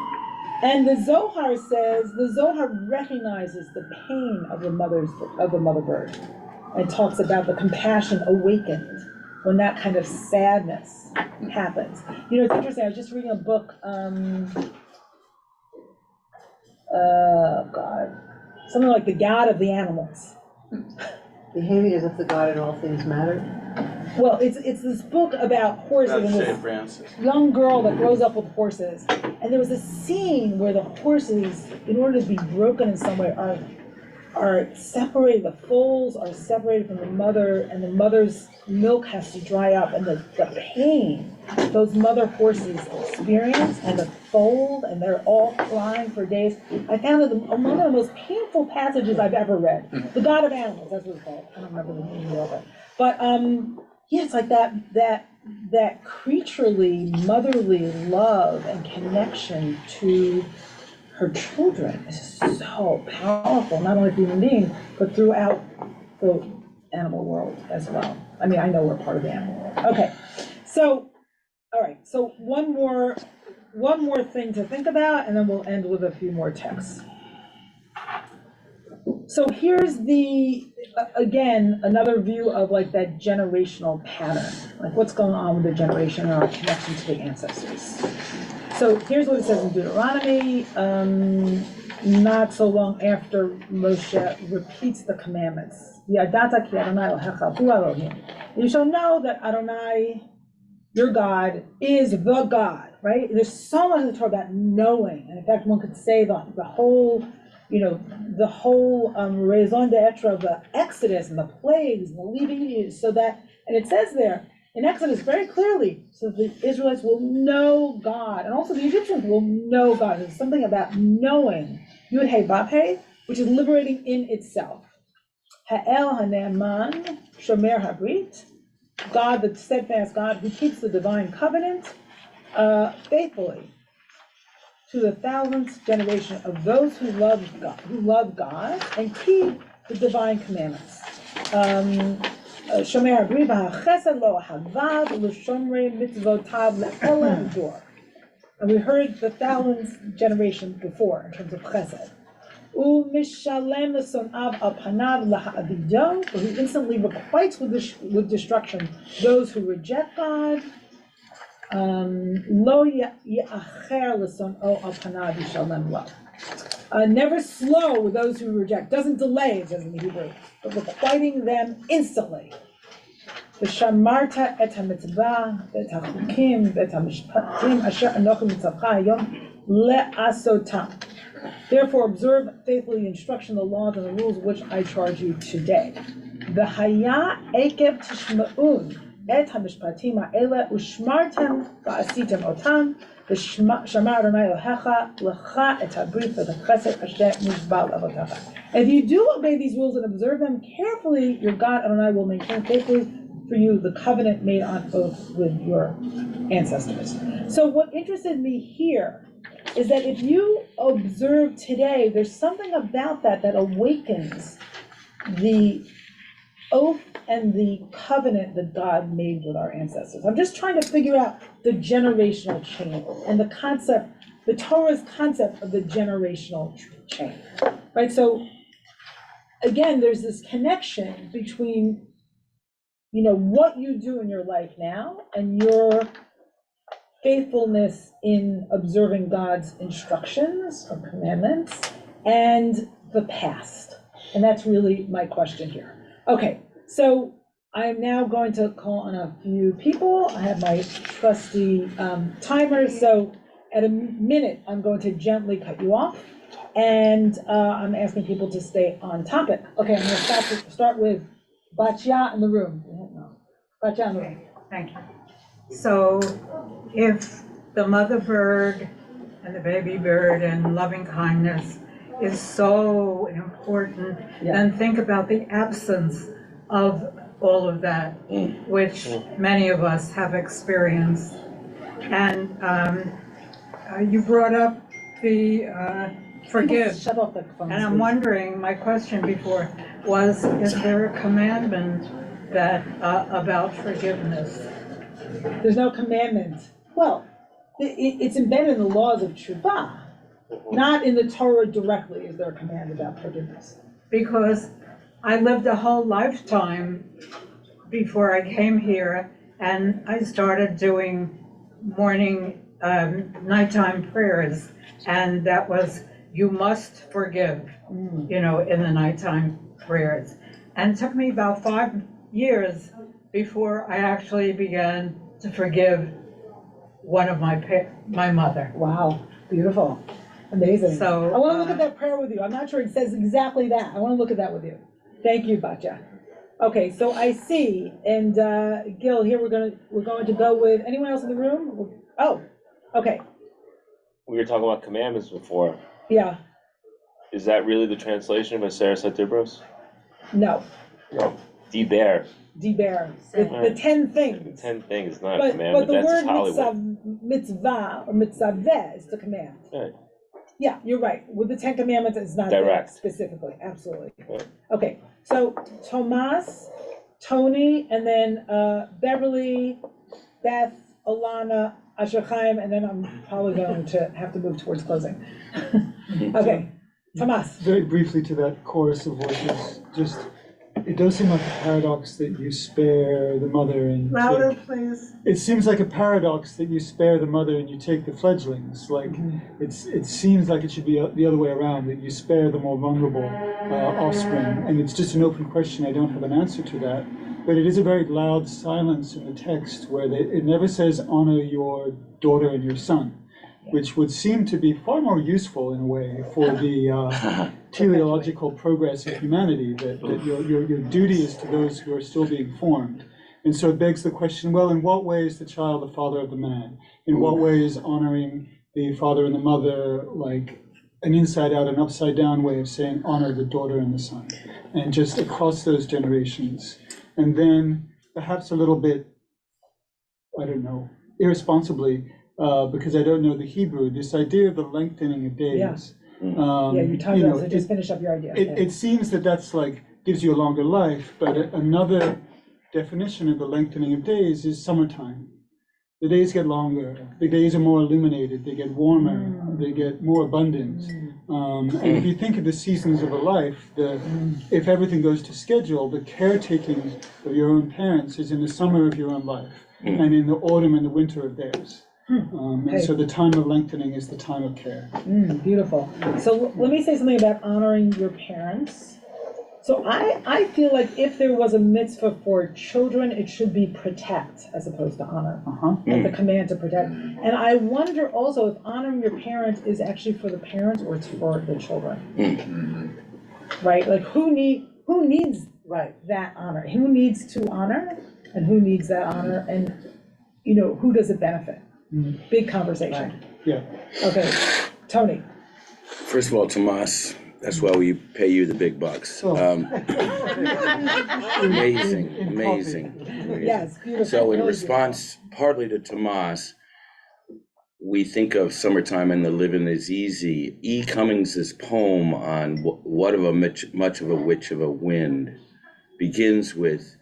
And the Zohar recognizes the pain of the mother bird, and talks about the compassion awakened when that kind of sadness happens. It's interesting. I was just reading a book. Something like the God of the Animals. Behaving as if the God in all things matter. Well, it's this book about horses and this young girl that grows up with horses. And there was a scene where the horses, in order to be broken in some way, are separated. The foals are separated from the mother, and the mother's milk has to dry up. And the pain those mother horses experience, and the fold, and they're all crying for days. I found it one of the most painful passages I've ever read. The God of Animals, that's what it's called. I don't remember the name of it. But yeah, it's like that creaturely, motherly love and connection to her children is so powerful, not only for human beings, but throughout the animal world as well. I mean, I know we're part of the animal world. Okay, so, all right, so one more thing to think about, and then we'll end with a few more texts. So here's again, another view of that generational pattern, what's going on with the generation and our connection to the ancestors. So here's what it says in Deuteronomy, not so long after Moshe repeats the commandments. Yadata ki Adonai Elohecha hu Elohim. You shall know that Adonai, your God, is the God, right? There's so much in the Torah about knowing, and in fact, one could say the whole raison d'etre of the Exodus and the plagues and the leaving Egypt, so that, and it says there in Exodus very clearly, so the Israelites will know God, and also the Egyptians will know God. There's something about knowing, Yud Hey Vav Hey, which is liberating in itself. Ha'el Hane'eman Shomer Habrit, God, the steadfast God who keeps the divine covenant faithfully to the 1000th generation of those who love God and keep the divine commandments. Shomer Abri v'hachesed lo havad l'shomrei mitzvotav le'ela dor. And we heard the thousandth generation before in terms of chesed. U'mishalem l'sonav al panav laha'avido, for he instantly requites with destruction those who reject God. Lo ya'acher l'son'o al panav yishalem lo. Never slow with those who reject, doesn't delay, it says in the Hebrew, but requiting them instantly. V'shamarta et ha-mitzvah, et ha-chukim, et ha-mishpatim, asher anochi mitzavcha hayom le'asotam. Therefore observe faithfully the instruction, the laws, and the rules which I charge you today. V'haya ekev tishma'un et ha-mishpatim ha'ele u'shmartem va'asitem otam v'shamar Adonai Elohecha lecha et ha-brit v'chesed asher nishbal avotecha. If you do obey these rules and observe them carefully, your God Adonai will maintain faithfully for you the covenant made on oath with your ancestors. So what interested me here is that if you observe today, there's something about that awakens the oath and the covenant that God made with our ancestors. I'm just trying to figure out the generational chain and the concept, the Torah's concept of the generational chain, right? So again, there's this connection between, what you do in your life now and your faithfulness in observing God's instructions or commandments and the past. And that's really my question here. Okay, so I'm now going to call on a few people. I have my trusty timer, so at a minute, I'm going to gently cut you off. And I'm asking people to stay on topic. Okay, I'm going to start with Batya in the room. Batya in the room. Thank you. So if the mother bird and the baby bird and loving kindness is so important, then think about the absence of all of that, which many of us have experienced. And you brought up the forgive. Shut off the phone. And I'm wondering, my question before was, is there a commandment that about forgiveness? There's no commandment. Well, it's embedded in the laws of Tshuva, not in the Torah directly is there a command about forgiveness. Because I lived a whole lifetime before I came here, and I started doing morning, nighttime prayers, and that was, you must forgive, in the nighttime prayers. And it took me about 5 years before I actually began to forgive one of my mother. Wow, beautiful, amazing. So I want to look at that prayer with you. I'm not sure it says exactly that. I want to look at that with you. Thank you, Batya. Okay, so I see, and Gil, here we're going to go with anyone else in the room? Oh, okay. We were talking about commandments before. Yeah. Is that really the translation of Aseret Satibros? No. No. Debar. Debar. The 10 things. The 10 things is not a commandment. But the That's word Hollywood. mitzvah or mitzaveh is the command. Right. Yeah, you're right. With the 10 commandments, it's not Direct. Specifically. Absolutely. Right. Okay, so Tomas, Tony, and then Beverly, Beth, Alana, Asher Chaim, and then I'm probably going to have to move towards closing. Okay, Tomas. Very briefly to that chorus of voices, just, it does seem like a paradox that you spare the mother and Louder, please. It seems like a paradox that you spare the mother and you take the fledglings. Like it seems like it should be the other way around, that you spare the more vulnerable offspring. And it's just an open question. I don't have an answer to that. But it is a very loud silence in the text where it never says honor your daughter and your son, which would seem to be far more useful in a way for the teleological progress of humanity, that your duty is to those who are still being formed. And so it begs the question, well, in what way is the child the father of the man? In what way is honoring the father and the mother like an inside out and upside down way of saying honor the daughter and the son? And just across those generations. And then perhaps a little bit, I don't know, irresponsibly, because I don't know the Hebrew, this idea of the lengthening of days. Yeah, you talked about it, so just finish up your idea. It seems that that's like, gives you a longer life, but another definition of the lengthening of days is summertime. The days get longer, the days are more illuminated, they get warmer, they get more abundant. And if you think of the seasons of a life, if everything goes to schedule, the caretaking of your own parents is in the summer of your own life and in the autumn and the winter of theirs. And so the time of lengthening is the time of care. Beautiful. So let me say something about honoring your parents. So I feel like if there was a mitzvah for children, it should be protect as opposed to honor. Like the command to protect. And I wonder also if honoring your parents is actually for the parents or it's for the children. Right? Like who needs that honor? Who needs to honor and who needs that honor? And who does it benefit? Big conversation. Yeah. Okay, Tony. First of all, Tomas, that's why we pay you the big bucks. Amazing. Yes, beautiful. So in response, partly to Tomas, we think of summertime and the living is easy. E. Cummings's poem on what of a much of a witch of a wind begins with,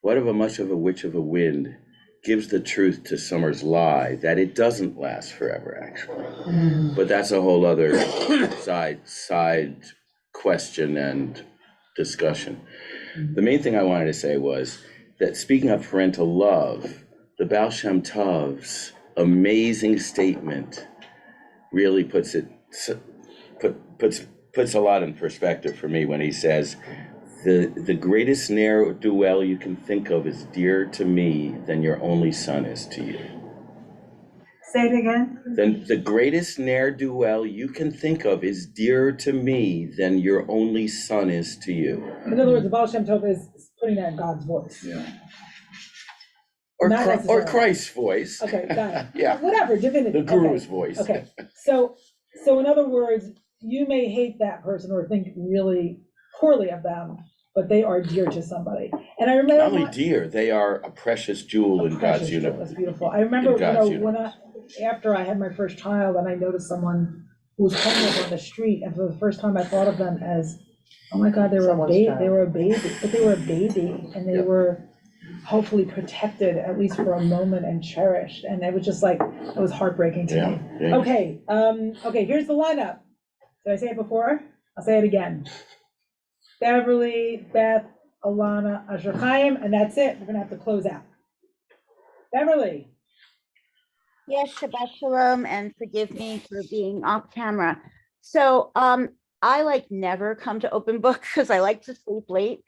what of a much of a witch of a wind gives the truth to summer's lie, that it doesn't last forever, actually. But that's a whole other side question and discussion. The main thing I wanted to say was that speaking of parental love, the Baal Shem Tov's amazing statement really puts a lot in perspective for me when he says, the greatest ne'er-do-well you can think of is dearer to me than your only son is to you. Say it again. Then the greatest ne'er-do-well you can think of is dearer to me than your only son is to you. In other words, the Baal Shem Tov is putting that in God's voice. Yeah. Or Christ's voice. Okay, got it. Yeah. Whatever, divinity. The guru's voice. Okay, so in other words, you may hate that person or think really poorly of them, but they are dear to somebody. And I remember Not only dear, they are a precious jewel in God's universe. That's beautiful. I remember, after I had my first child, and I noticed someone who was homeless on the street, and for the first time I thought of them as, oh my God, they were a baby, but they were a baby, and they were hopefully protected at least for a moment and cherished. And it was just like, it was heartbreaking to me. Yeah. Okay, here's the lineup. Did I say it before? I'll say it again. Beverly, Beth, Alana, Asher Chaim, and that's it. We're gonna have to close out. Beverly. Yes, Shabbat Shalom, and forgive me for being off camera. So I never come to open book because I like to sleep late.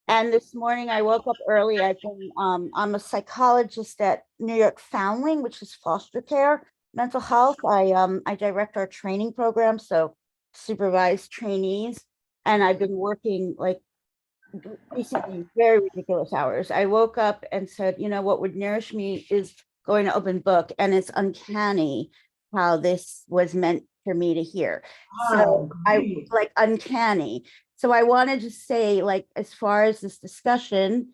And this morning I woke up early. I'm a psychologist at New York Foundling, which is foster care, mental health. I direct our training program, so supervise trainees. And I've been working recently very ridiculous hours. I woke up and said, what would nourish me is going to open book. And it's uncanny how this was meant for me to hear. So uncanny. So I wanted to say, as far as this discussion,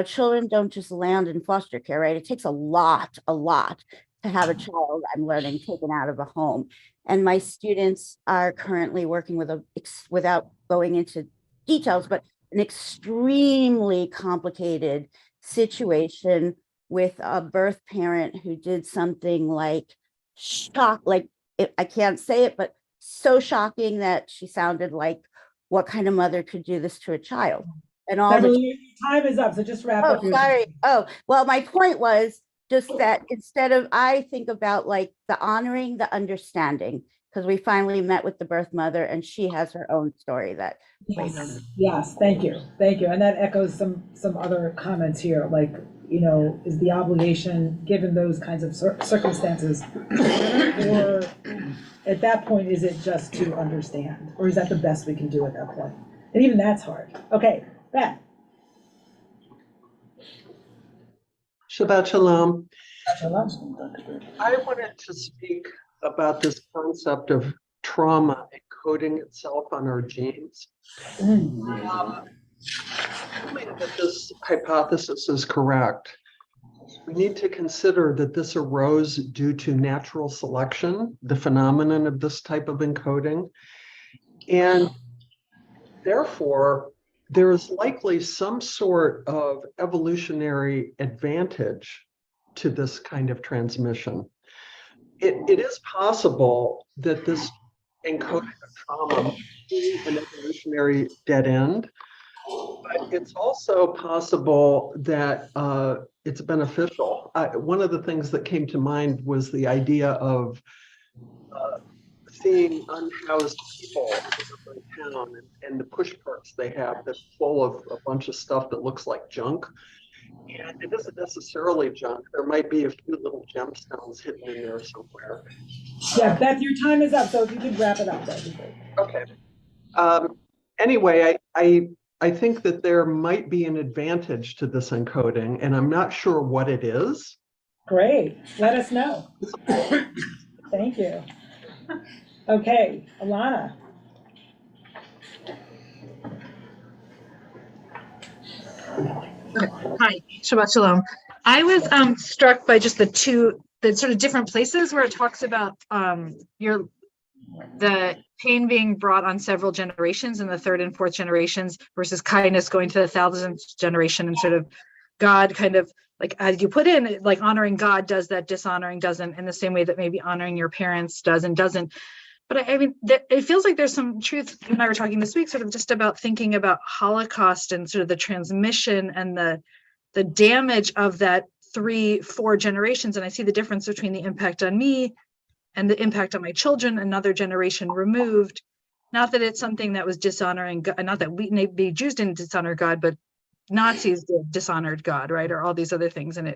children don't just land in foster care, right? It takes a lot to have a child, I'm learning, taken out of a home. And my students are currently working without going into details, but an extremely complicated situation with a birth parent who did something I can't say it, but so shocking that she sounded like, what kind of mother could do this to a child? And all Beverly, time is up, so just wrap up. Oh, sorry. Oh, well, my point was just that instead of, I think about the honoring, the understanding, because we finally met with the birth mother and she has her own story that. Yes, thank you. And that echoes some other comments here, is the obligation, given those kinds of circumstances, or at that point, is it just to understand? Or is that the best we can do at that point? And even that's hard. Okay, Beth. Shabbat Shalom. Shalom. I wanted to speak about this concept of trauma encoding itself on our genes. Assuming that this hypothesis is correct, we need to consider that this arose due to natural selection, the phenomenon of this type of encoding, and therefore there is likely some sort of evolutionary advantage to this kind of transmission. It is possible that this encoding of trauma might be an evolutionary dead end, but it's also possible that it's beneficial. One of the things that came to mind was the idea of seeing unhoused people in town and the push carts they have that's full of a bunch of stuff that looks like junk. And it isn't necessarily junk. There might be a few little gemstones hidden in there somewhere. Yeah, Beth, your time is up, so if you could wrap it up, that'd be great. Okay. Anyway, I think that there might be an advantage to this encoding, and I'm not sure what it is. Great, let us know. Thank you. Okay, Alana. Hi, Shabbat Shalom. I was struck by just the sort of different places where it talks about the pain being brought on several generations in the third and fourth generations versus kindness going to the 1,000th generation, and sort of God kind of like, as you put in, like honoring God does that, dishonoring doesn't, in the same way that maybe honoring your parents does and doesn't. But I mean, it feels like there's some truth. You and I were talking this week, sort of just about thinking about Holocaust and sort of the transmission and the damage of that 3-4 generations. And I see the difference between the impact on me and the impact on my children, another generation removed. Not that it's something that was dishonoring, not that maybe Jews didn't dishonor God, but Nazis dishonored God, right? Or all these other things. And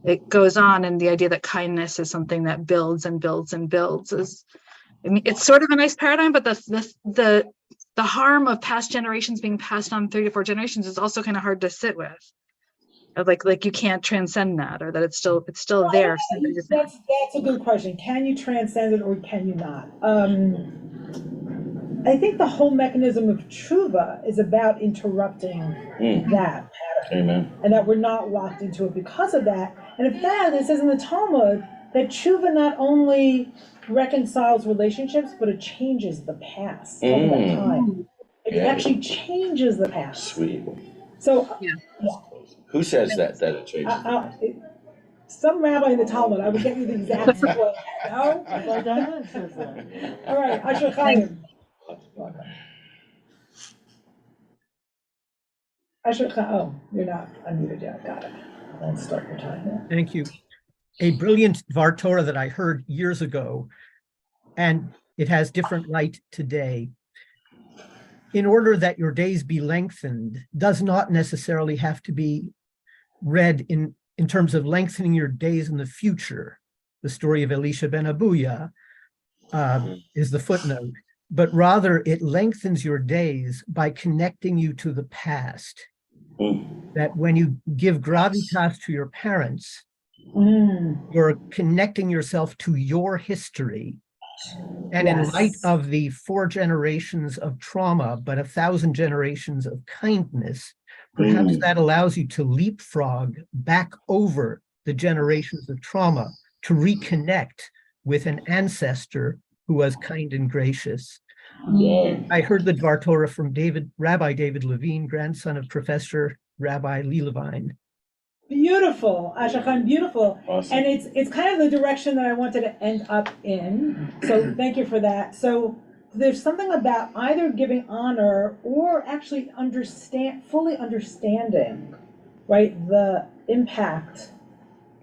it goes on. And the idea that kindness is something that builds and builds and builds is, I mean, it's sort of a nice paradigm, but the harm of past generations being passed on 3 to 4 generations is also kind of hard to sit with. Like you can't transcend that, or that it's still there. That's a good question. Can you transcend it or can you not? I think the whole mechanism of tshuva is about interrupting that pattern. Amen. And that we're not locked into it because of that. And in fact, it says in the Talmud that tshuva not only reconciles relationships, but it changes the past. Talk about time. It actually changes the past. Sweet. So, yeah. Who says that it changes? Some rabbi in the Talmud. I would get you the exact quote. No? All right, Asher Chaim. Oh, you're not unmuted yet. Got it. Let's start your time there. Thank you. A brilliant Dvar Torah that I heard years ago, and it has different light today. In order that your days be lengthened does not necessarily have to be read in terms of lengthening your days in the future. The story of Elisha ben Abuya is the footnote, but rather it lengthens your days by connecting you to the past. That when you give gravitas to your parents, you're connecting yourself to your history. And in light of the 4 generations of trauma, but 1,000 generations of kindness, perhaps that allows you to leapfrog back over the generations of trauma to reconnect with an ancestor who was kind and gracious. I heard the Dvar Torah from Rabbi David Levine, grandson of Professor Rabbi Lee Levine. Beautiful, Ashachan, beautiful. Awesome. And it's kind of the direction that I wanted to end up in. So thank you for that. So there's something about either giving honor or actually fully understanding, right, the impact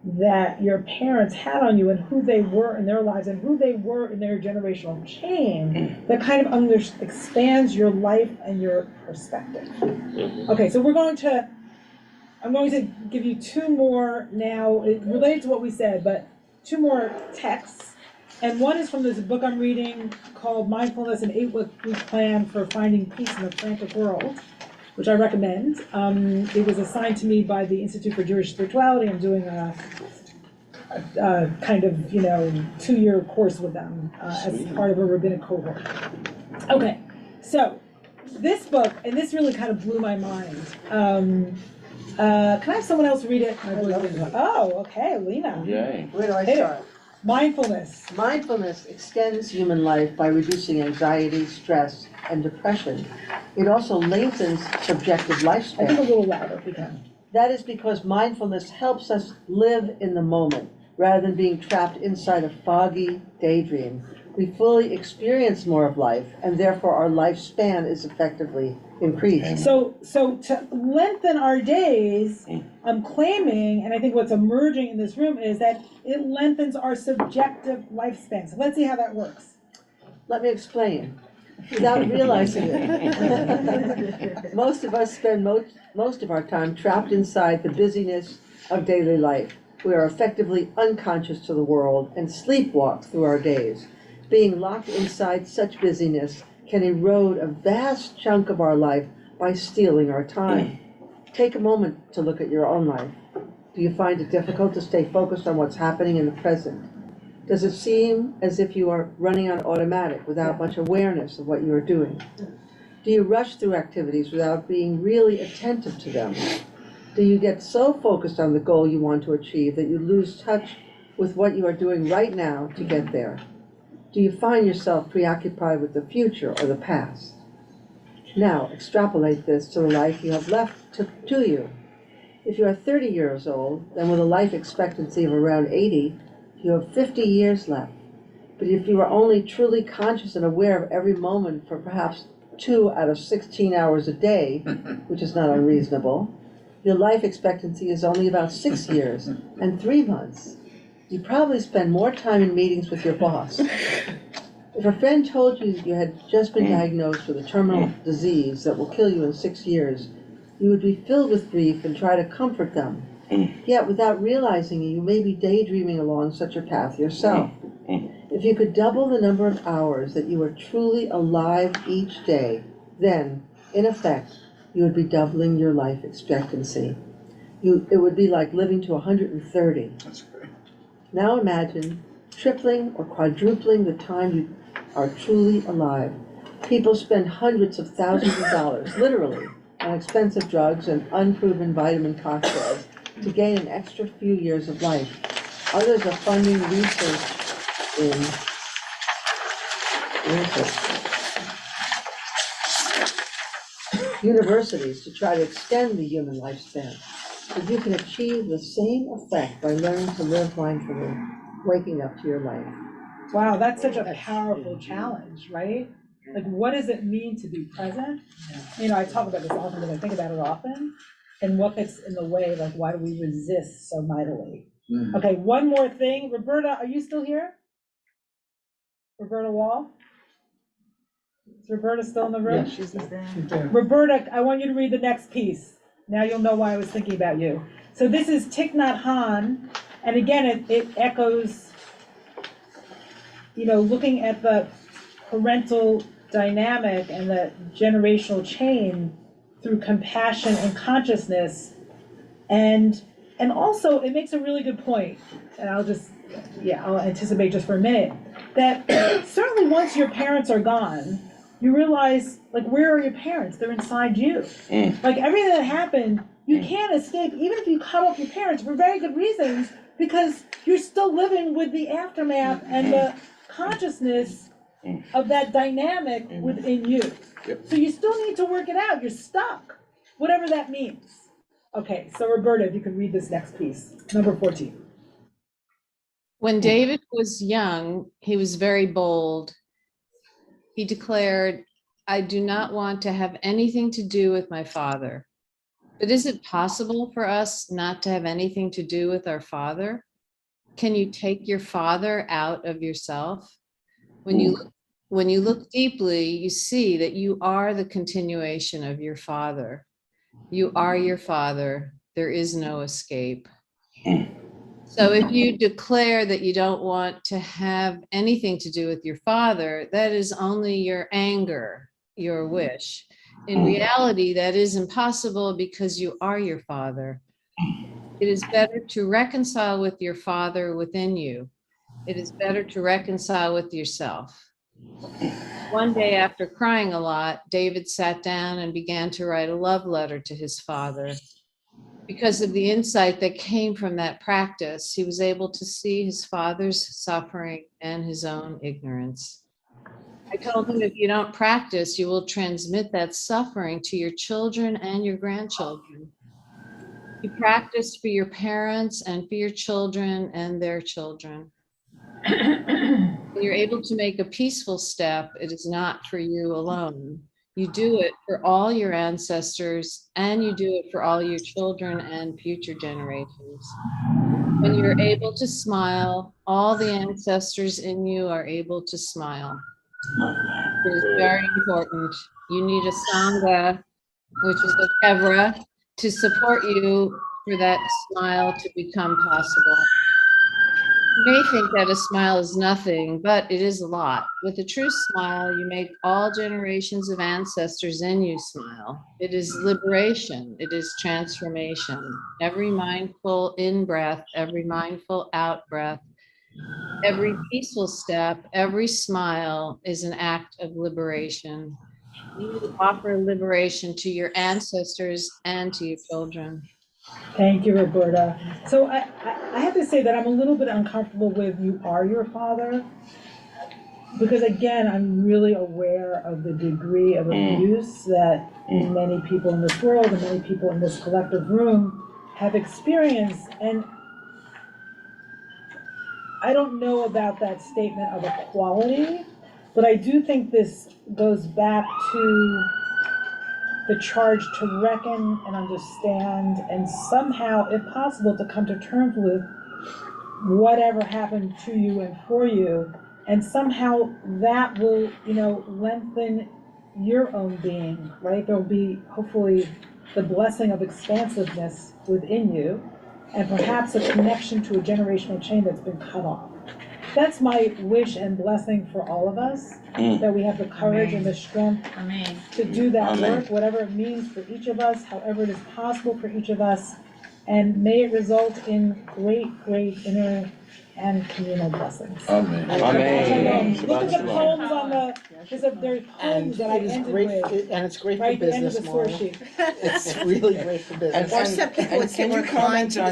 that your parents had on you and who they were in their lives and who they were in their generational chain that kind of expands your life and your perspective. Okay, so I'm going to give you 2 more now, related to what we said, but 2 more texts. And one is from this book I'm reading called Mindfulness, an 8-Week Plan for Finding Peace in a Frantic World, which I recommend. It was assigned to me by the Institute for Jewish Spirituality. I'm doing a kind of, 2-year course with them as part of a rabbinic cohort. Okay, so this book, and this really kind of blew my mind. Can I have someone else read it? Oh, okay, Lena. Yay. Where do I start? Mindfulness. Mindfulness extends human life by reducing anxiety, stress, and depression. It also lengthens subjective I think a lifespan. little louder if we can. That is because mindfulness helps us live in the moment rather than being trapped inside a foggy daydream. We fully experience more of life, and therefore our lifespan is effectively increased. So to lengthen our days, I'm claiming, and I think what's emerging in this room is that it lengthens our subjective lifespan. So let's see how that works. Let me explain. Without realizing it, most of us spend most of our time trapped inside the busyness of daily life. We are effectively unconscious to the world and sleepwalk through our days. Being locked inside such busyness can erode a vast chunk of our life by stealing our time. Take a moment to look at your own life. Do you find it difficult to stay focused on what's happening in the present? Does it seem as if you are running on automatic without much awareness of what you are doing? Do you rush through activities without being really attentive to them? Do you get so focused on the goal you want to achieve that you lose touch with what you are doing right now to get there? Do you find yourself preoccupied with the future or the past? Now, extrapolate this to the life you have left to you. If you are 30 years old, then with a life expectancy of around 80, you have 50 years left. But if you are only truly conscious and aware of every moment for perhaps 2 out of 16 hours a day, which is not unreasonable, your life expectancy is only about 6 years and 3 months. You probably spend more time in meetings with your boss. If a friend told you you had just been diagnosed with a terminal disease that will kill you in 6 years, you would be filled with grief and try to comfort them. Yet, without realizing it, you may be daydreaming along such a path yourself. If you could double the number of hours that you are truly alive each day, then, in effect, you would be doubling your life expectancy. It would be like living to 130. That's great. Now imagine tripling or quadrupling the time you are truly alive. People spend hundreds of thousands of dollars, literally, on expensive drugs and unproven vitamin cocktails to gain an extra few years of life. Others are funding research in universities to try to extend the human lifespan. But you can achieve the same effect by learning to live mindfully, waking up to your life. Wow, that's such a powerful challenge, right? Like, what does it mean to be present? You know, I talk about this often because I think about it often. And what gets in the way, like, why do we resist so mightily? Okay, one more thing. Roberta, are you still here? Roberta Wall? Is Roberta still in the room? Yeah, she's there. Roberta, I want you to read the next piece. Now you'll know why I was thinking about you. So this is Thich Nhat Hanh, and again, it echoes, you know, looking at the parental dynamic and the generational chain through compassion and consciousness. And also, it makes a really good point, and I'll anticipate just for a minute, that certainly once your parents are gone, you realize, like, where are your parents? They're inside you. Like, everything that happened, you can't escape, even if you cut off your parents for very good reasons, because you're still living with the aftermath and the consciousness of that dynamic within you. So you still need to work it out. You're stuck, whatever that means. Okay, so Roberta, if you could read this next piece, number 14. When David was young, he was very bold. He declared, "I do not want to have anything to do with my father." But is it possible for us not to have anything to do with our father? Can you take your father out of yourself? When you look deeply, you see that you are the continuation of your father. You are your father. There is no escape. So if you declare that you don't want to have anything to do with your father, that is only your anger, your wish. In reality, that is impossible because you are your father. It is better to reconcile with your father within you. It is better to reconcile with yourself. One day, after crying a lot, David sat down and began to write a love letter to his father. because of the insight that came from that practice, he was able to see his father's suffering and his own ignorance. I told him, if you don't practice, you will transmit that suffering to your children and your grandchildren. You practice for your parents and for your children and their children. When you're able to make a peaceful step, it is not for you alone. You do it for all your ancestors, and you do it for all your children and future generations. When you're able to smile, all the ancestors in you are able to smile. It is very important. You need a sangha, which is a kevra, to support you for that smile to become possible. You may think that a smile is nothing, but it is a lot. With a true smile, you make all generations of ancestors in you smile. It is liberation. It is transformation. Every mindful in-breath, every mindful out-breath, every peaceful step, every smile is an act of liberation. You offer liberation to your ancestors and to your children. Thank you, Roberta. So I have to say that I'm a little bit uncomfortable with "you are your father," because again, I'm really aware of the degree of abuse that many people in this world and many people in this collective room have experienced. And I don't know about that statement of equality, but I do think this goes back to the charge to reckon and understand and somehow, if possible, to come to terms with whatever happened to you and for you. And somehow that will, lengthen your own being, right? There'll be hopefully the blessing of expansiveness within you and perhaps a connection to a generational chain that's been cut off. That's my wish and blessing for all of us, that we have the courage and the strength to do that work, whatever it means for each of us, however it is possible for each of us, and may it result in great, great inner and communal blessings. Amen. Amen. Look at the poems on the, there's poems that I it is ended great, with. and it's great for Right at the end of business, the source Maura. sheet. It's really great for business. Or some people would say we're inclined to